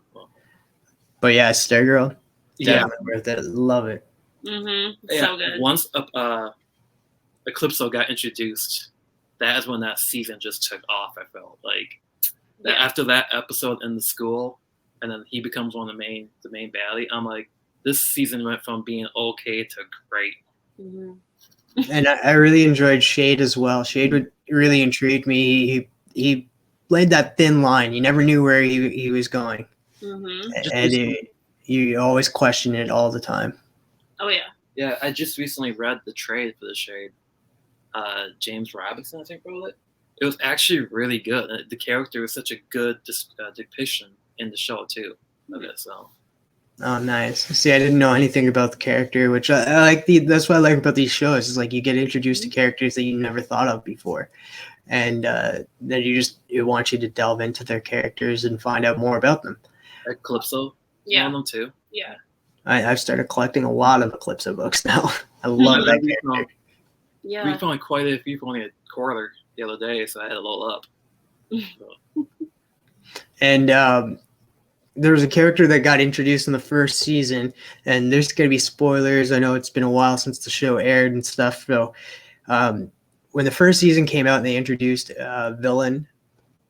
[SPEAKER 1] But yeah, Stargirl.
[SPEAKER 3] Yeah.
[SPEAKER 1] Worth it. Love it.
[SPEAKER 2] So good.
[SPEAKER 3] Once Eclipso got introduced, that is when that season just took off. I felt like after that episode in the school, and then he becomes one of the main baddie. I'm like, this season went from being okay to great.
[SPEAKER 1] And I really enjoyed Shade as well. Shade would really intrigued me. He played that thin line. You never knew where he was going, and you always question it all the time.
[SPEAKER 2] Oh yeah.
[SPEAKER 3] Yeah, I just recently read the trade for the Shade. James Robinson, I think, wrote it. It was actually really good. The character was such a good depiction in the show too of it. So.
[SPEAKER 1] Oh, nice. See, I didn't know anything about the character, which I like. That's what I like about these shows is like you get introduced to characters that you never thought of before, and then it wants you to delve into their characters and find out more about them.
[SPEAKER 3] Calypso, one of them too.
[SPEAKER 2] Yeah.
[SPEAKER 1] I've started collecting a lot of Eclipso books now. I love that character.
[SPEAKER 2] Yeah.
[SPEAKER 3] We found quite a few for only a quarter the other day, so I had to load up.
[SPEAKER 1] And there was a character that got introduced in the first season, and there's going to be spoilers. I know it's been a while since the show aired and stuff. So when the first season came out and they introduced a villain,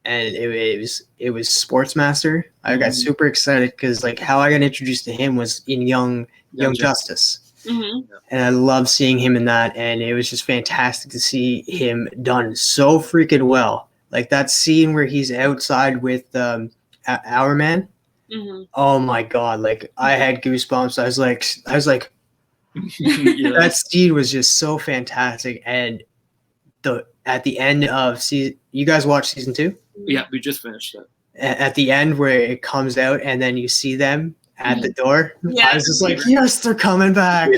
[SPEAKER 1] and it was Sportsmaster, I got super excited because like how I got introduced to him was in Young Justice. And I love seeing him in that, and it was just fantastic to see him done so freaking well. Like that scene where he's outside with Our Man. Oh my god! Like I had goosebumps. I was like, that scene was just so fantastic. And at the end of season, you guys watched season 2?
[SPEAKER 3] Yeah, we just finished it.
[SPEAKER 1] At the end where it comes out and then you see them at the door, I was just like, yes, they're coming back.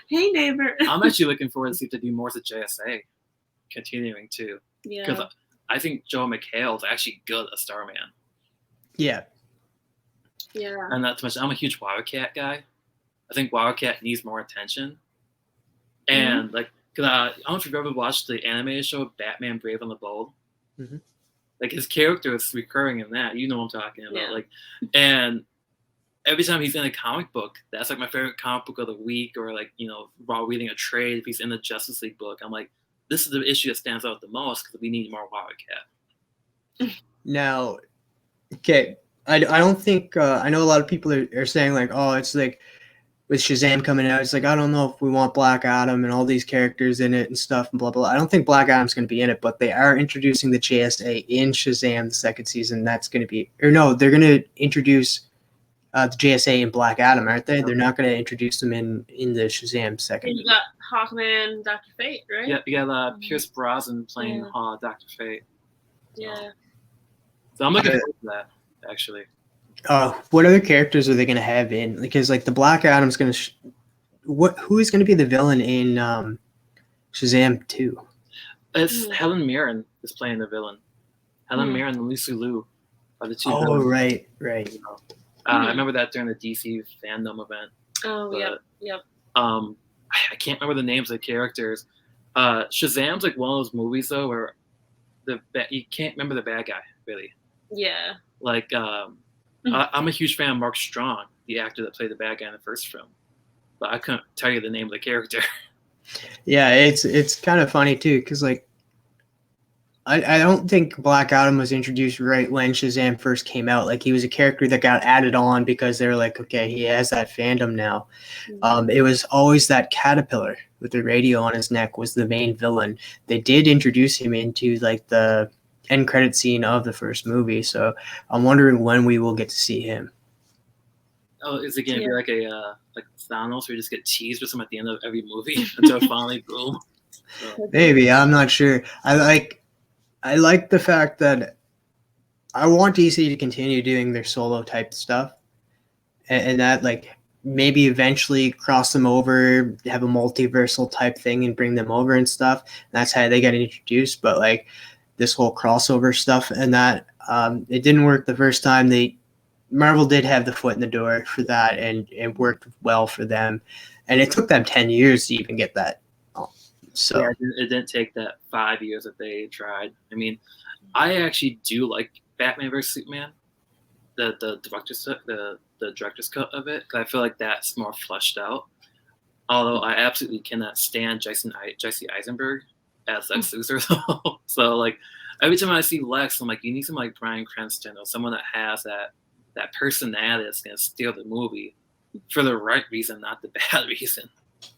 [SPEAKER 2] Hey, neighbor.
[SPEAKER 3] I'm actually looking forward to see if they do more to JSA, continuing too.
[SPEAKER 2] Yeah.
[SPEAKER 3] Because I think Joe McHale is actually good at Starman.
[SPEAKER 1] Yeah.
[SPEAKER 2] Yeah.
[SPEAKER 3] And not too much. I'm a huge Wildcat guy. I think Wildcat needs more attention. And like, cause I don't know if you've ever watched the animated show Batman: Brave and the Bold. Like his character is recurring in that. You know what I'm talking about.
[SPEAKER 2] Yeah.
[SPEAKER 3] Like, and every time he's in a comic book, that's like my favorite comic book of the week. Or like, you know, while reading a trade, if he's in the Justice League book, I'm like, this is the issue that stands out the most because we need more Wildcat.
[SPEAKER 1] Now, okay, I don't think I know a lot of people are saying like, oh, it's like with Shazam coming out, it's like I don't know if we want Black Adam and all these characters in it and stuff and blah blah. I don't think Black Adam's going to be in it, but they are introducing the JSA in Shazam the second season. That's going to be, or no, they're going to introduce the JSA and Black Adam, aren't they? They're not going to introduce them in the Shazam second.
[SPEAKER 2] And you got Hawkman Dr Fate, right?
[SPEAKER 3] Yeah, you got Pierce Brosnan playing Dr. Fate.
[SPEAKER 2] Yeah.
[SPEAKER 3] So I'm looking forward to that, actually.
[SPEAKER 1] What other characters are they going to have in? Because like the Black Adam's going to who is going to be the villain in Shazam 2?
[SPEAKER 3] It's Helen Mirren is playing the villain. Helen Mirren and Lucy Liu are the two villains.
[SPEAKER 1] Right.
[SPEAKER 3] I remember that during the DC fandom event.
[SPEAKER 2] Oh,
[SPEAKER 3] but,
[SPEAKER 2] yep.
[SPEAKER 3] I can't remember the names of the characters. Shazam's like one of those movies though where you can't remember the bad guy really.
[SPEAKER 2] Yeah.
[SPEAKER 3] Like I'm a huge fan of Mark Strong, the actor that played the bad guy in the first film, but I couldn't tell you the name of the character.
[SPEAKER 1] Yeah, it's kind of funny too, because like I don't think Black Adam was introduced right when Shazam first came out. Like he was a character that got added on because they were like, okay, he has that fandom now. It was always that caterpillar with the radio on his neck was the main villain. They did introduce him into like the end credit scene of the first movie, so I'm wondering when we will get to see him.
[SPEAKER 3] Oh, is it gonna be like a like Thanos, where you just get teased with him at the end of every movie until finally boom? So.
[SPEAKER 1] Maybe, I'm not sure. I like the fact that I want DC to continue doing their solo type stuff, and that like maybe eventually cross them over, have a multiversal type thing, and bring them over and stuff. And that's how they got introduced. But like this whole crossover stuff and that it didn't work the first time. Marvel did have the foot in the door for that, and it worked well for them. And it took them 10 years to even get that. So
[SPEAKER 3] yeah, it didn't take that 5 years that they tried. I mean, I actually do like Batman vs Superman, the director's cut of it, because I feel like that's more fleshed out. Although I absolutely cannot stand Jesse Eisenberg as Lex Luthor. So like every time I see Lex, I'm like, you need someone like Bryan Cranston or someone that has that personality that's gonna steal the movie for the right reason, not the bad reason.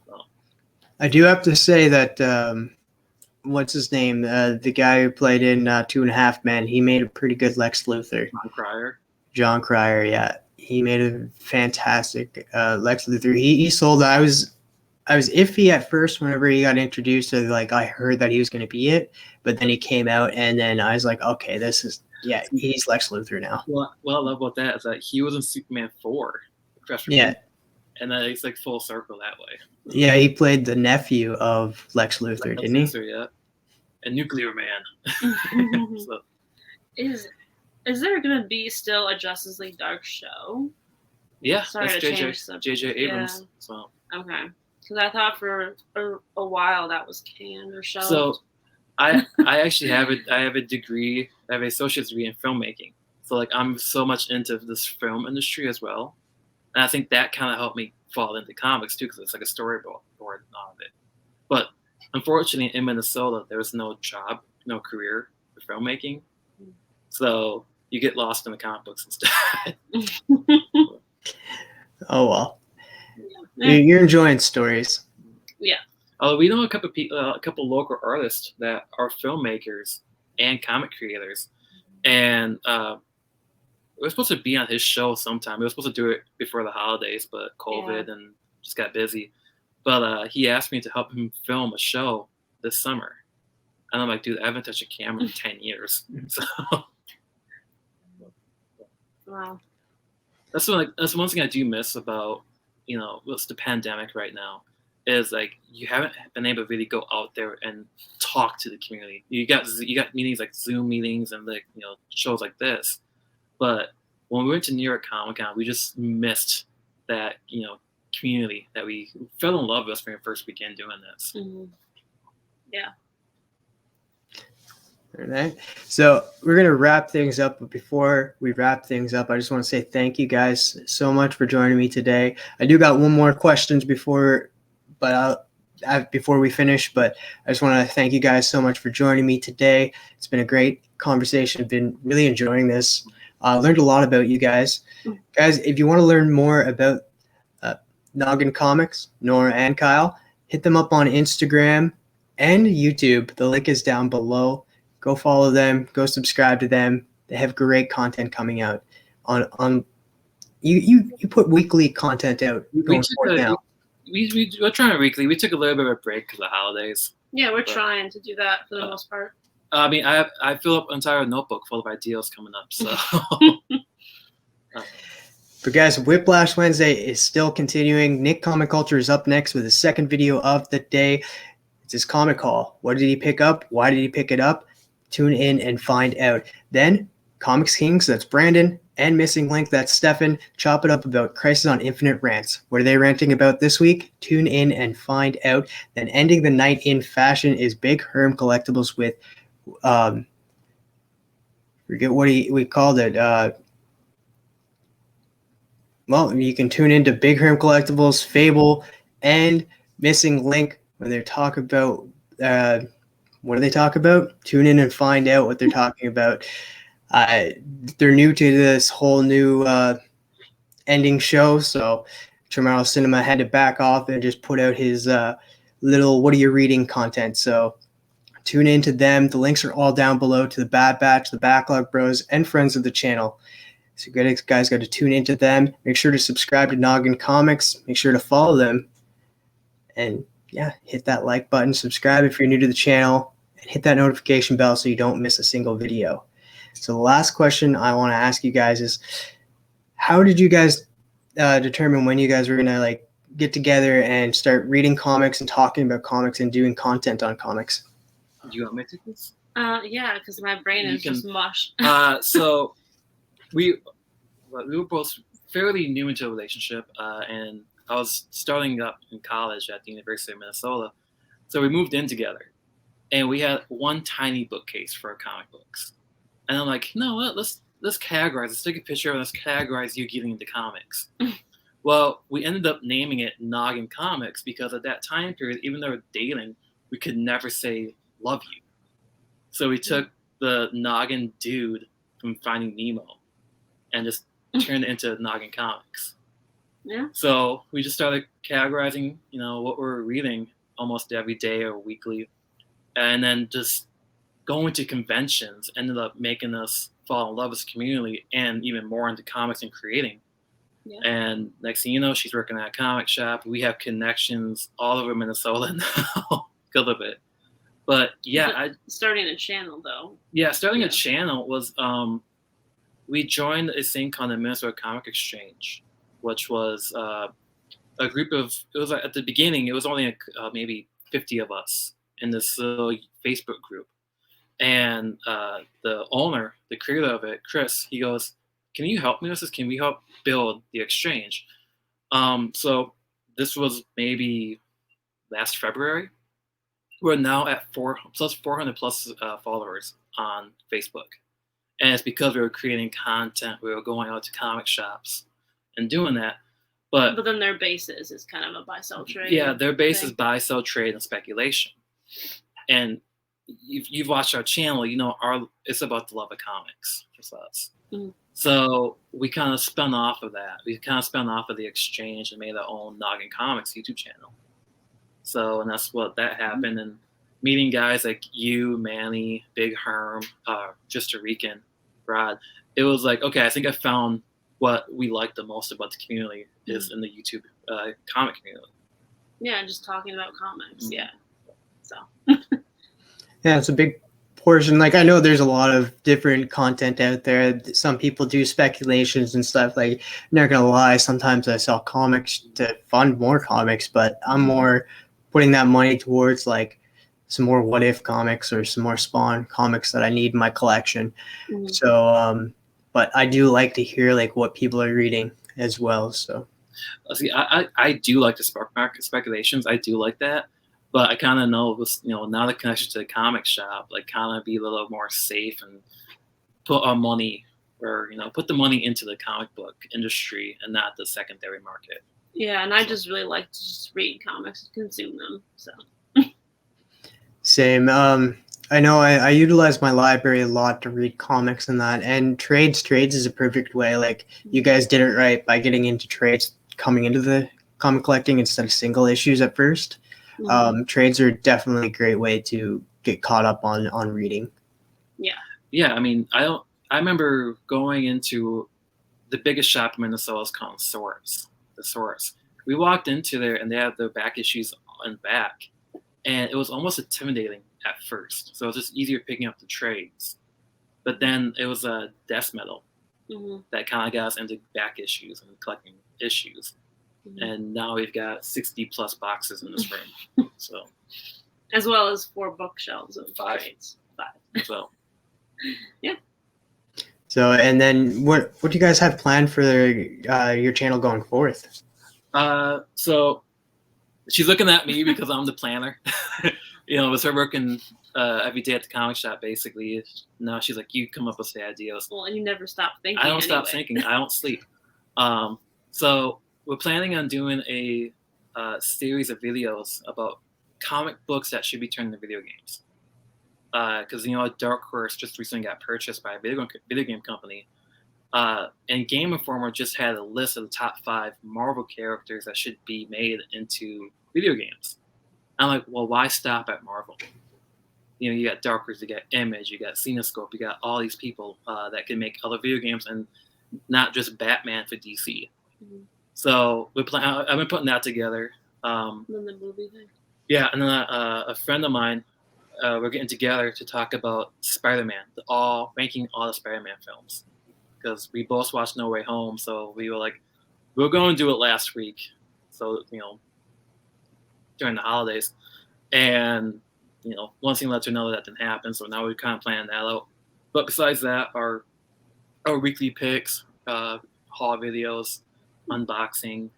[SPEAKER 3] So.
[SPEAKER 1] I do have to say that what's his name? The guy who played in 2.5 Men, he made a pretty good Lex Luthor. John Cryer, yeah. He made a fantastic Lex Luthor. He sold it. I was iffy at first whenever he got introduced. So like I heard that he was going to be it, but then he came out, and then I was like, okay, he's Lex Luthor now.
[SPEAKER 3] What I love about that is that he was in Superman 4.
[SPEAKER 1] Yeah.
[SPEAKER 3] And then it's like full circle that way.
[SPEAKER 1] Yeah, he played the nephew of Lex Luthor, didn't he?
[SPEAKER 3] Yeah. And Nuclear Man. So.
[SPEAKER 2] Is there going to be still a Justice League Dark show?
[SPEAKER 3] Yeah,
[SPEAKER 2] Sorry
[SPEAKER 3] that's
[SPEAKER 2] to change the subject.
[SPEAKER 3] J.J. Abrams.
[SPEAKER 2] Yeah.
[SPEAKER 3] So.
[SPEAKER 2] Okay. Because I thought for a while that was canned or shelved.
[SPEAKER 3] So I actually have a degree, I have an associate's degree in filmmaking. So like I'm so much into this film industry as well. And I think that kind of helped me fall into comics too, because it's like a storyboard of it. But unfortunately, in Minnesota, there was no job, no career for filmmaking, so you get lost in the comic books instead.
[SPEAKER 1] Oh well, you're enjoying stories.
[SPEAKER 2] Yeah.
[SPEAKER 3] We know a couple local artists that are filmmakers and comic creators, and. We were supposed to be on his show sometime. We were supposed to do it before the holidays, but COVID and just got busy. But he asked me to help him film a show this summer. And I'm like, dude, I haven't touched a camera in 10 years. So
[SPEAKER 2] wow.
[SPEAKER 3] That's one thing I do miss about, what's the pandemic right now, is like you haven't been able to really go out there and talk to the community. You got meetings like Zoom meetings and like shows like this. But when we went to New York Comic Con, we just missed that, community that we fell in love with when we first began doing this.
[SPEAKER 2] Mm-hmm. Yeah.
[SPEAKER 1] All right. So we're going to wrap things up. But before we wrap things up, I just want to say thank you guys so much for joining me today. I do got one more questions before we finish, but I just want to thank you guys so much for joining me today. It's been a great conversation. I've been really enjoying this. Learned a lot about you guys. Guys, if you want to learn more about Noggin Comics, Nora and Kyle, hit them up on Instagram and YouTube. The link is down below. Go follow them. Go subscribe to them. They have great content coming out on you put weekly content out going forward now.
[SPEAKER 3] We're trying weekly. We took a little bit of a break because of the holidays.
[SPEAKER 2] Yeah, we're trying to do that for the most part.
[SPEAKER 3] I mean, I fill up an entire notebook full of ideas coming up. So,
[SPEAKER 1] but guys, Whiplash Wednesday is still continuing. Nick Comic Culture is up next with his second video of the day. It's his comic haul. What did he pick up? Why did he pick it up? Tune in and find out. Then Comics Kings, that's Brandon, and Missing Link, that's Stefan, chop it up about Crisis on Infinite Rants. What are they ranting about this week? Tune in and find out. Then ending the night in fashion is Big Herm Collectibles with, forget what we called it. Well, you can tune into Big Herm Collectibles, Fable, and Missing Link when they talk about, what do they talk about? Tune in and find out what they're talking about. They're new to this whole new ending show, so Tomorrow Cinema had to back off and just put out his little "What are you reading?" content. So tune in to them. The links are all down below to the Bad Batch, the Backlogbros, and friends of the channel. So you guys got to tune into them. Make sure to subscribe to Noggin Comics. Make sure to follow them, and yeah, hit that like button. Subscribe if you're new to the channel, and hit that notification bell so you don't miss a single video. So the last question I want to ask you guys is, how did you guys determine when you guys were going to get together and start reading comics and talking about comics and doing content on comics?
[SPEAKER 3] Do you want me to take this?
[SPEAKER 2] Yeah, because my brain is just mush.
[SPEAKER 3] So we were both fairly new into a relationship, and I was starting up in college at the University of Minnesota. So we moved in together, and we had one tiny bookcase for our comic books. And I'm like, you know what? Let's categorize. Let's take a picture and let's categorize you getting into comics. Well, we ended up naming it Noggin Comics because at that time period, even though we were dating, we could never say love you. So we took the Noggin dude from Finding Nemo and just turned it into Noggin Comics.
[SPEAKER 2] Yeah.
[SPEAKER 3] So we just started categorizing, what we're reading almost every day or weekly, and then just going to conventions ended up making us fall in love with the community and even more into comics and creating.
[SPEAKER 2] Yeah.
[SPEAKER 3] And next thing you know, she's working at a comic shop. We have connections all over Minnesota now because of it. But yeah,
[SPEAKER 2] starting a channel though.
[SPEAKER 3] Yeah, starting a channel was we joined a thing called the Minnesota Comic Exchange, which was a group of. It was at the beginning. It was only maybe 50 of us in this little Facebook group. And the owner, the creator of it, Chris, he goes, "Can you help me with this? Can we help build the exchange?" So this was maybe last February. We're now at 400 plus followers on Facebook. And it's because we were creating content. We were going out to comic shops and doing that. But
[SPEAKER 2] then their basis is kind of a buy-sell trade.
[SPEAKER 3] Yeah, their base is buy-sell trade and speculation. And you've watched our channel, it's about the love of comics for us. Mm-hmm. So we kind of spun off of that. We kind of spun off of the exchange and made our own Noggin Comics YouTube channel. So, and that's what that happened. And meeting guys like you, Manny, Big Herm, just a Rican, Rod, it was like, okay, I think I found what we like the most about the community is in the YouTube comic community.
[SPEAKER 2] Yeah, just talking about comics. Mm-hmm. Yeah. So.
[SPEAKER 1] Yeah, it's a big portion. I know there's a lot of different content out there. Some people do speculations and stuff. I'm not gonna lie, sometimes I sell comics to fund more comics, but I'm more putting that money towards some more What If comics or some more Spawn comics that I need in my collection. Mm-hmm. So, but I do like to hear what people are reading as well. So,
[SPEAKER 3] see, I do like the spark market speculations. I do like that. But I kind of know, now the connection to the comic shop, kind of be a little more safe and put our money or, put the money into the comic book industry and not the secondary market.
[SPEAKER 2] Yeah, and I just really like to just read comics and consume them. So.
[SPEAKER 1] Same. I know I utilize my library a lot to read comics and that. And trades is a perfect way. You guys did it right by getting into trades, coming into the comic collecting instead of single issues at first. Mm-hmm. Trades are definitely a great way to get caught up on reading.
[SPEAKER 2] Yeah.
[SPEAKER 3] Yeah, I mean, I remember going into the biggest shop in Minnesota is called Source. The Source. We walked into there and they have their back issues on back, and it was almost intimidating at first. So it was just easier picking up the trades. But then it was a death metal that kind of got us into back issues and collecting issues. And now we've got 60 plus boxes in this room. So,
[SPEAKER 2] as well as 4 bookshelves of
[SPEAKER 3] 5.
[SPEAKER 2] trades. 5.
[SPEAKER 3] So,
[SPEAKER 2] yeah.
[SPEAKER 1] So, and then what do you guys have planned for your channel going forth?
[SPEAKER 3] So she's looking at me because I'm the planner. With her working every day at the comic shop, basically. Now she's like, you come up with the ideas.
[SPEAKER 2] Well, and you never stop thinking.
[SPEAKER 3] I don't stop thinking. I don't sleep. So we're planning on doing a series of videos about comic books that should be turned into video games. Because Dark Horse just recently got purchased by a video game company, and Game Informer just had a list of the top 5 Marvel characters that should be made into video games. I'm like, well, why stop at Marvel? You got Dark Horse, you got Image, you got Cinescope, you got all these people that can make other video games and not just Batman for DC. So I've been putting that together.
[SPEAKER 2] Then the movie thing.
[SPEAKER 3] Yeah, and then a friend of mine. We're getting together to talk about Spider-Man, ranking all the Spider-Man films, because we both watched No Way Home. So we were like, we're going to do it last week. So during the holidays, and one thing led to another that didn't happen. So now we're kind of planning that out. But besides that, our weekly picks, haul videos, unboxing.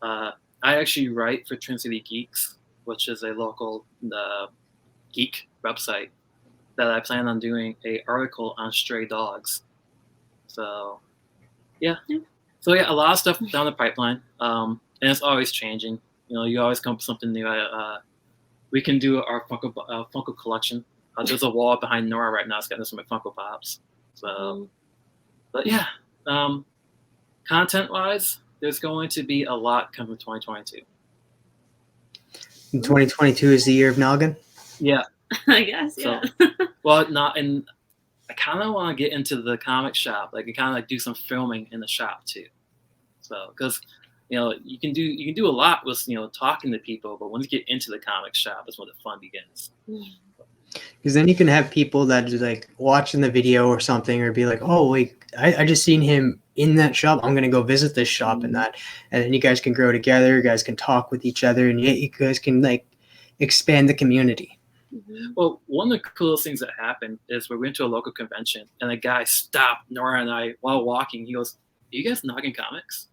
[SPEAKER 3] I actually write for Twin City Geeks, which is a local geek website that I plan on doing an article on stray dogs. So, yeah. So, yeah, a lot of stuff down the pipeline. And it's always changing. You always come up with something new. We can do our Funko collection. There's a wall behind Nora right now. It's got some of my Funko Pops. So, but yeah, content-wise, there's going to be a lot coming in 2022.
[SPEAKER 1] 2022 is the year of Noggin?
[SPEAKER 2] Yeah. I guess, yeah.
[SPEAKER 3] So, well, and I kind of want to get into the comic shop, kind of do some filming in the shop too. So, because you can do a lot with talking to people, but once you get into the comic shop, that's when the fun begins.
[SPEAKER 1] Because then you can have people that just watching the video or something, or be like, oh wait, I just seen him in that shop. I'm gonna go visit this shop and that, and then you guys can grow together. You guys can talk with each other, and you guys can expand the community.
[SPEAKER 3] Well, one of the coolest things that happened is we went to a local convention, and a guy stopped Nora and I while walking. He goes, "Are you guys Noggin Comics?"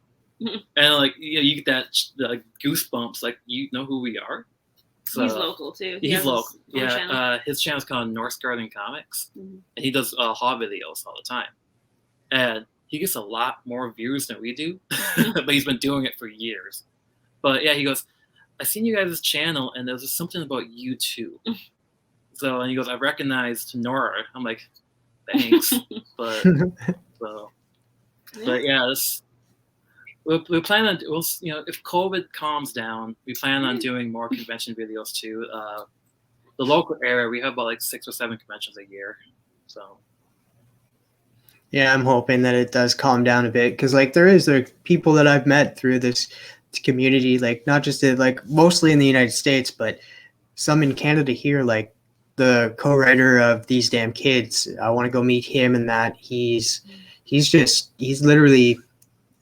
[SPEAKER 3] And you get that goosebumps, you know who we are. So,
[SPEAKER 2] he's local too.
[SPEAKER 3] He's local. Yeah, his channel's called North Garden Comics, and he does haul videos all the time. And he gets a lot more views than we do, but he's been doing it for years. But yeah, he goes, I seen you guys' channel, and there's something about you too. So, and he goes, I recognized Nora. I'm like, thanks. But yeah, we plan on, if COVID calms down, we plan on doing more convention videos too. The local area, we have about 6 or 7 conventions a year. So.
[SPEAKER 1] Yeah, I'm hoping that it does calm down a bit, because there is people that I've met through this community, not just mostly in the United States, but some in Canada here, the co-writer of These Damn Kids. I want to go meet him, and that he's literally,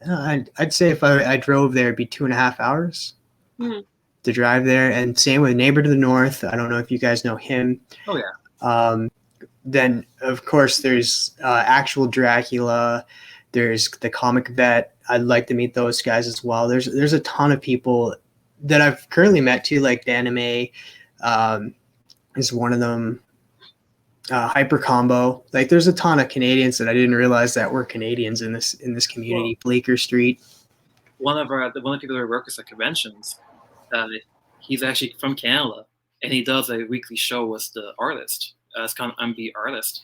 [SPEAKER 1] I'd say if I drove there, it'd be 2.5 hours to drive there. And same with Neighbor to the North. I don't know if you guys know him.
[SPEAKER 3] Oh yeah.
[SPEAKER 1] Then of course there's Actual Dracula. There's the Comic Vet. I'd like to meet those guys as well. There's a ton of people that I've currently met too, like Danime is one of them. Hyper Combo. There's a ton of Canadians that I didn't realize that were Canadians in this community. Well, Bleecker Street.
[SPEAKER 3] One of the people that work at conventions, he's actually from Canada, and he does a weekly show with the artist. It's called MB Artist,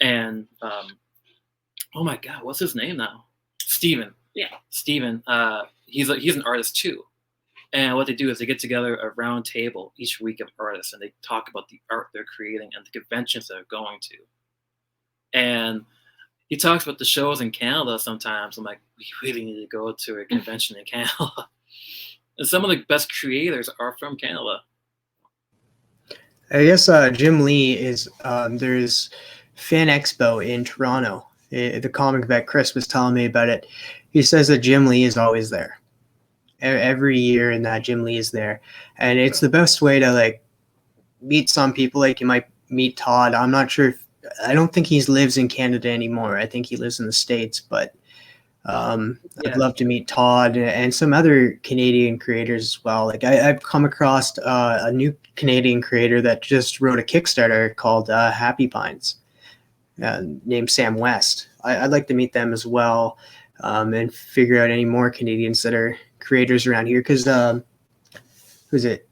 [SPEAKER 3] and oh my God, what's his name now? Steven.
[SPEAKER 2] Yeah. Steven.
[SPEAKER 3] He's an artist too. And what they do is they get together a round table each week of artists, and they talk about the art they're creating and the conventions they're going to. And he talks about the shows in Canada sometimes. I'm like, we really need to go to a convention in Canada. And some of the best creators are from Canada.
[SPEAKER 1] I guess Jim Lee is there's Fan Expo in Toronto. The comic vet Chris was telling me about it. He says that Jim Lee is always there. Every year, and that Jim Lee is there, and it's the best way to like meet some people. Like you might meet Todd. I'm not sure if I don't think he lives in Canada anymore. I think he lives in the States, but I'd love to meet Todd and some other Canadian creators as well. Like I've come across a new Canadian creator that just wrote a Kickstarter called Happy Pines, named Sam West. I'd like to meet them as well, and figure out any more Canadians that are creators around here. Because who's it?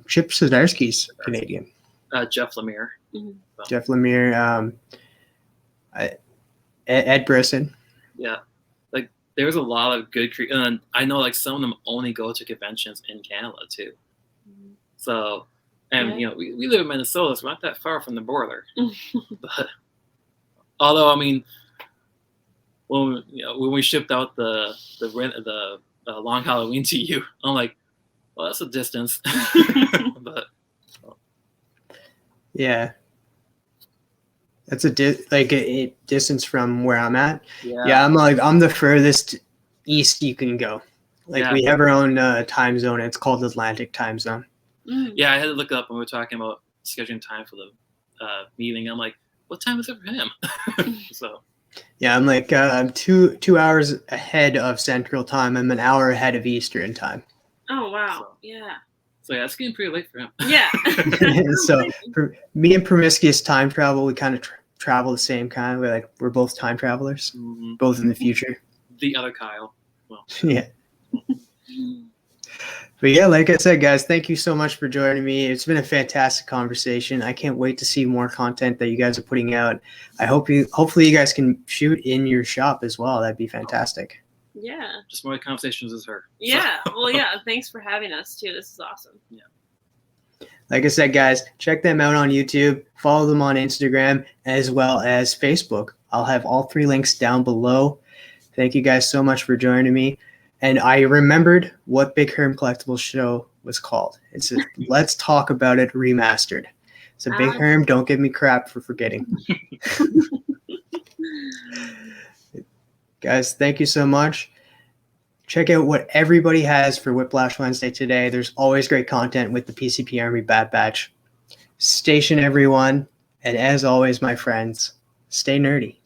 [SPEAKER 1] Chip Zdarsky's Canadian.
[SPEAKER 3] Jeff Lemire.
[SPEAKER 2] Mm-hmm.
[SPEAKER 1] Jeff Lemire. Ed Brisson.
[SPEAKER 3] Yeah. Like there's a lot of good and I know like some of them only go to conventions in Canada too.
[SPEAKER 2] Mm-hmm.
[SPEAKER 3] So, and you know, we live in Minnesota, so we're not that far from the border. But although I mean, when we shipped out the Long Halloween to you, I'm like, well, that's a distance. But
[SPEAKER 1] yeah, that's a distance from where I'm at. Yeah, I'm the furthest east you can go. Like we have our own time zone. It's called Atlantic time zone.
[SPEAKER 3] Yeah, I had to look up when we were talking about scheduling time for the meeting. I'm like, what time is it for him? So.
[SPEAKER 1] Yeah, I'm like I'm 2 hours ahead of Central Time. I'm an hour ahead of Eastern Time.
[SPEAKER 2] Oh wow! Yeah.
[SPEAKER 3] So yeah, it's getting pretty late for him.
[SPEAKER 2] Yeah.
[SPEAKER 1] So for me and Promiscuous Time Travel, we kind of travel the same kind. We're both time travelers, both in the future.
[SPEAKER 3] The other Kyle. Well.
[SPEAKER 1] Yeah. But yeah, like I said, guys, thank you so much for joining me. It's been a fantastic conversation. I can't wait to see more content that you guys are putting out. Hopefully you guys can shoot in your shop as well. That'd be fantastic.
[SPEAKER 2] Yeah.
[SPEAKER 3] Just more conversations as her.
[SPEAKER 2] Yeah. Well, yeah. Thanks for having us too. This is awesome.
[SPEAKER 3] Yeah.
[SPEAKER 1] Like I said, guys, check them out on YouTube. Follow them on Instagram as well as Facebook. I'll have all 3 links down below. Thank you guys so much for joining me. And I remembered what Big Herm Collectibles show was called. It's a Let's Talk About It Remastered. So Big Herm, don't give me crap for forgetting. Guys, thank you so much. Check out what everybody has for Whiplash Wednesday today. There's always great content with the PCP Army Bad Batch. Station everyone. And as always, my friends, stay nerdy.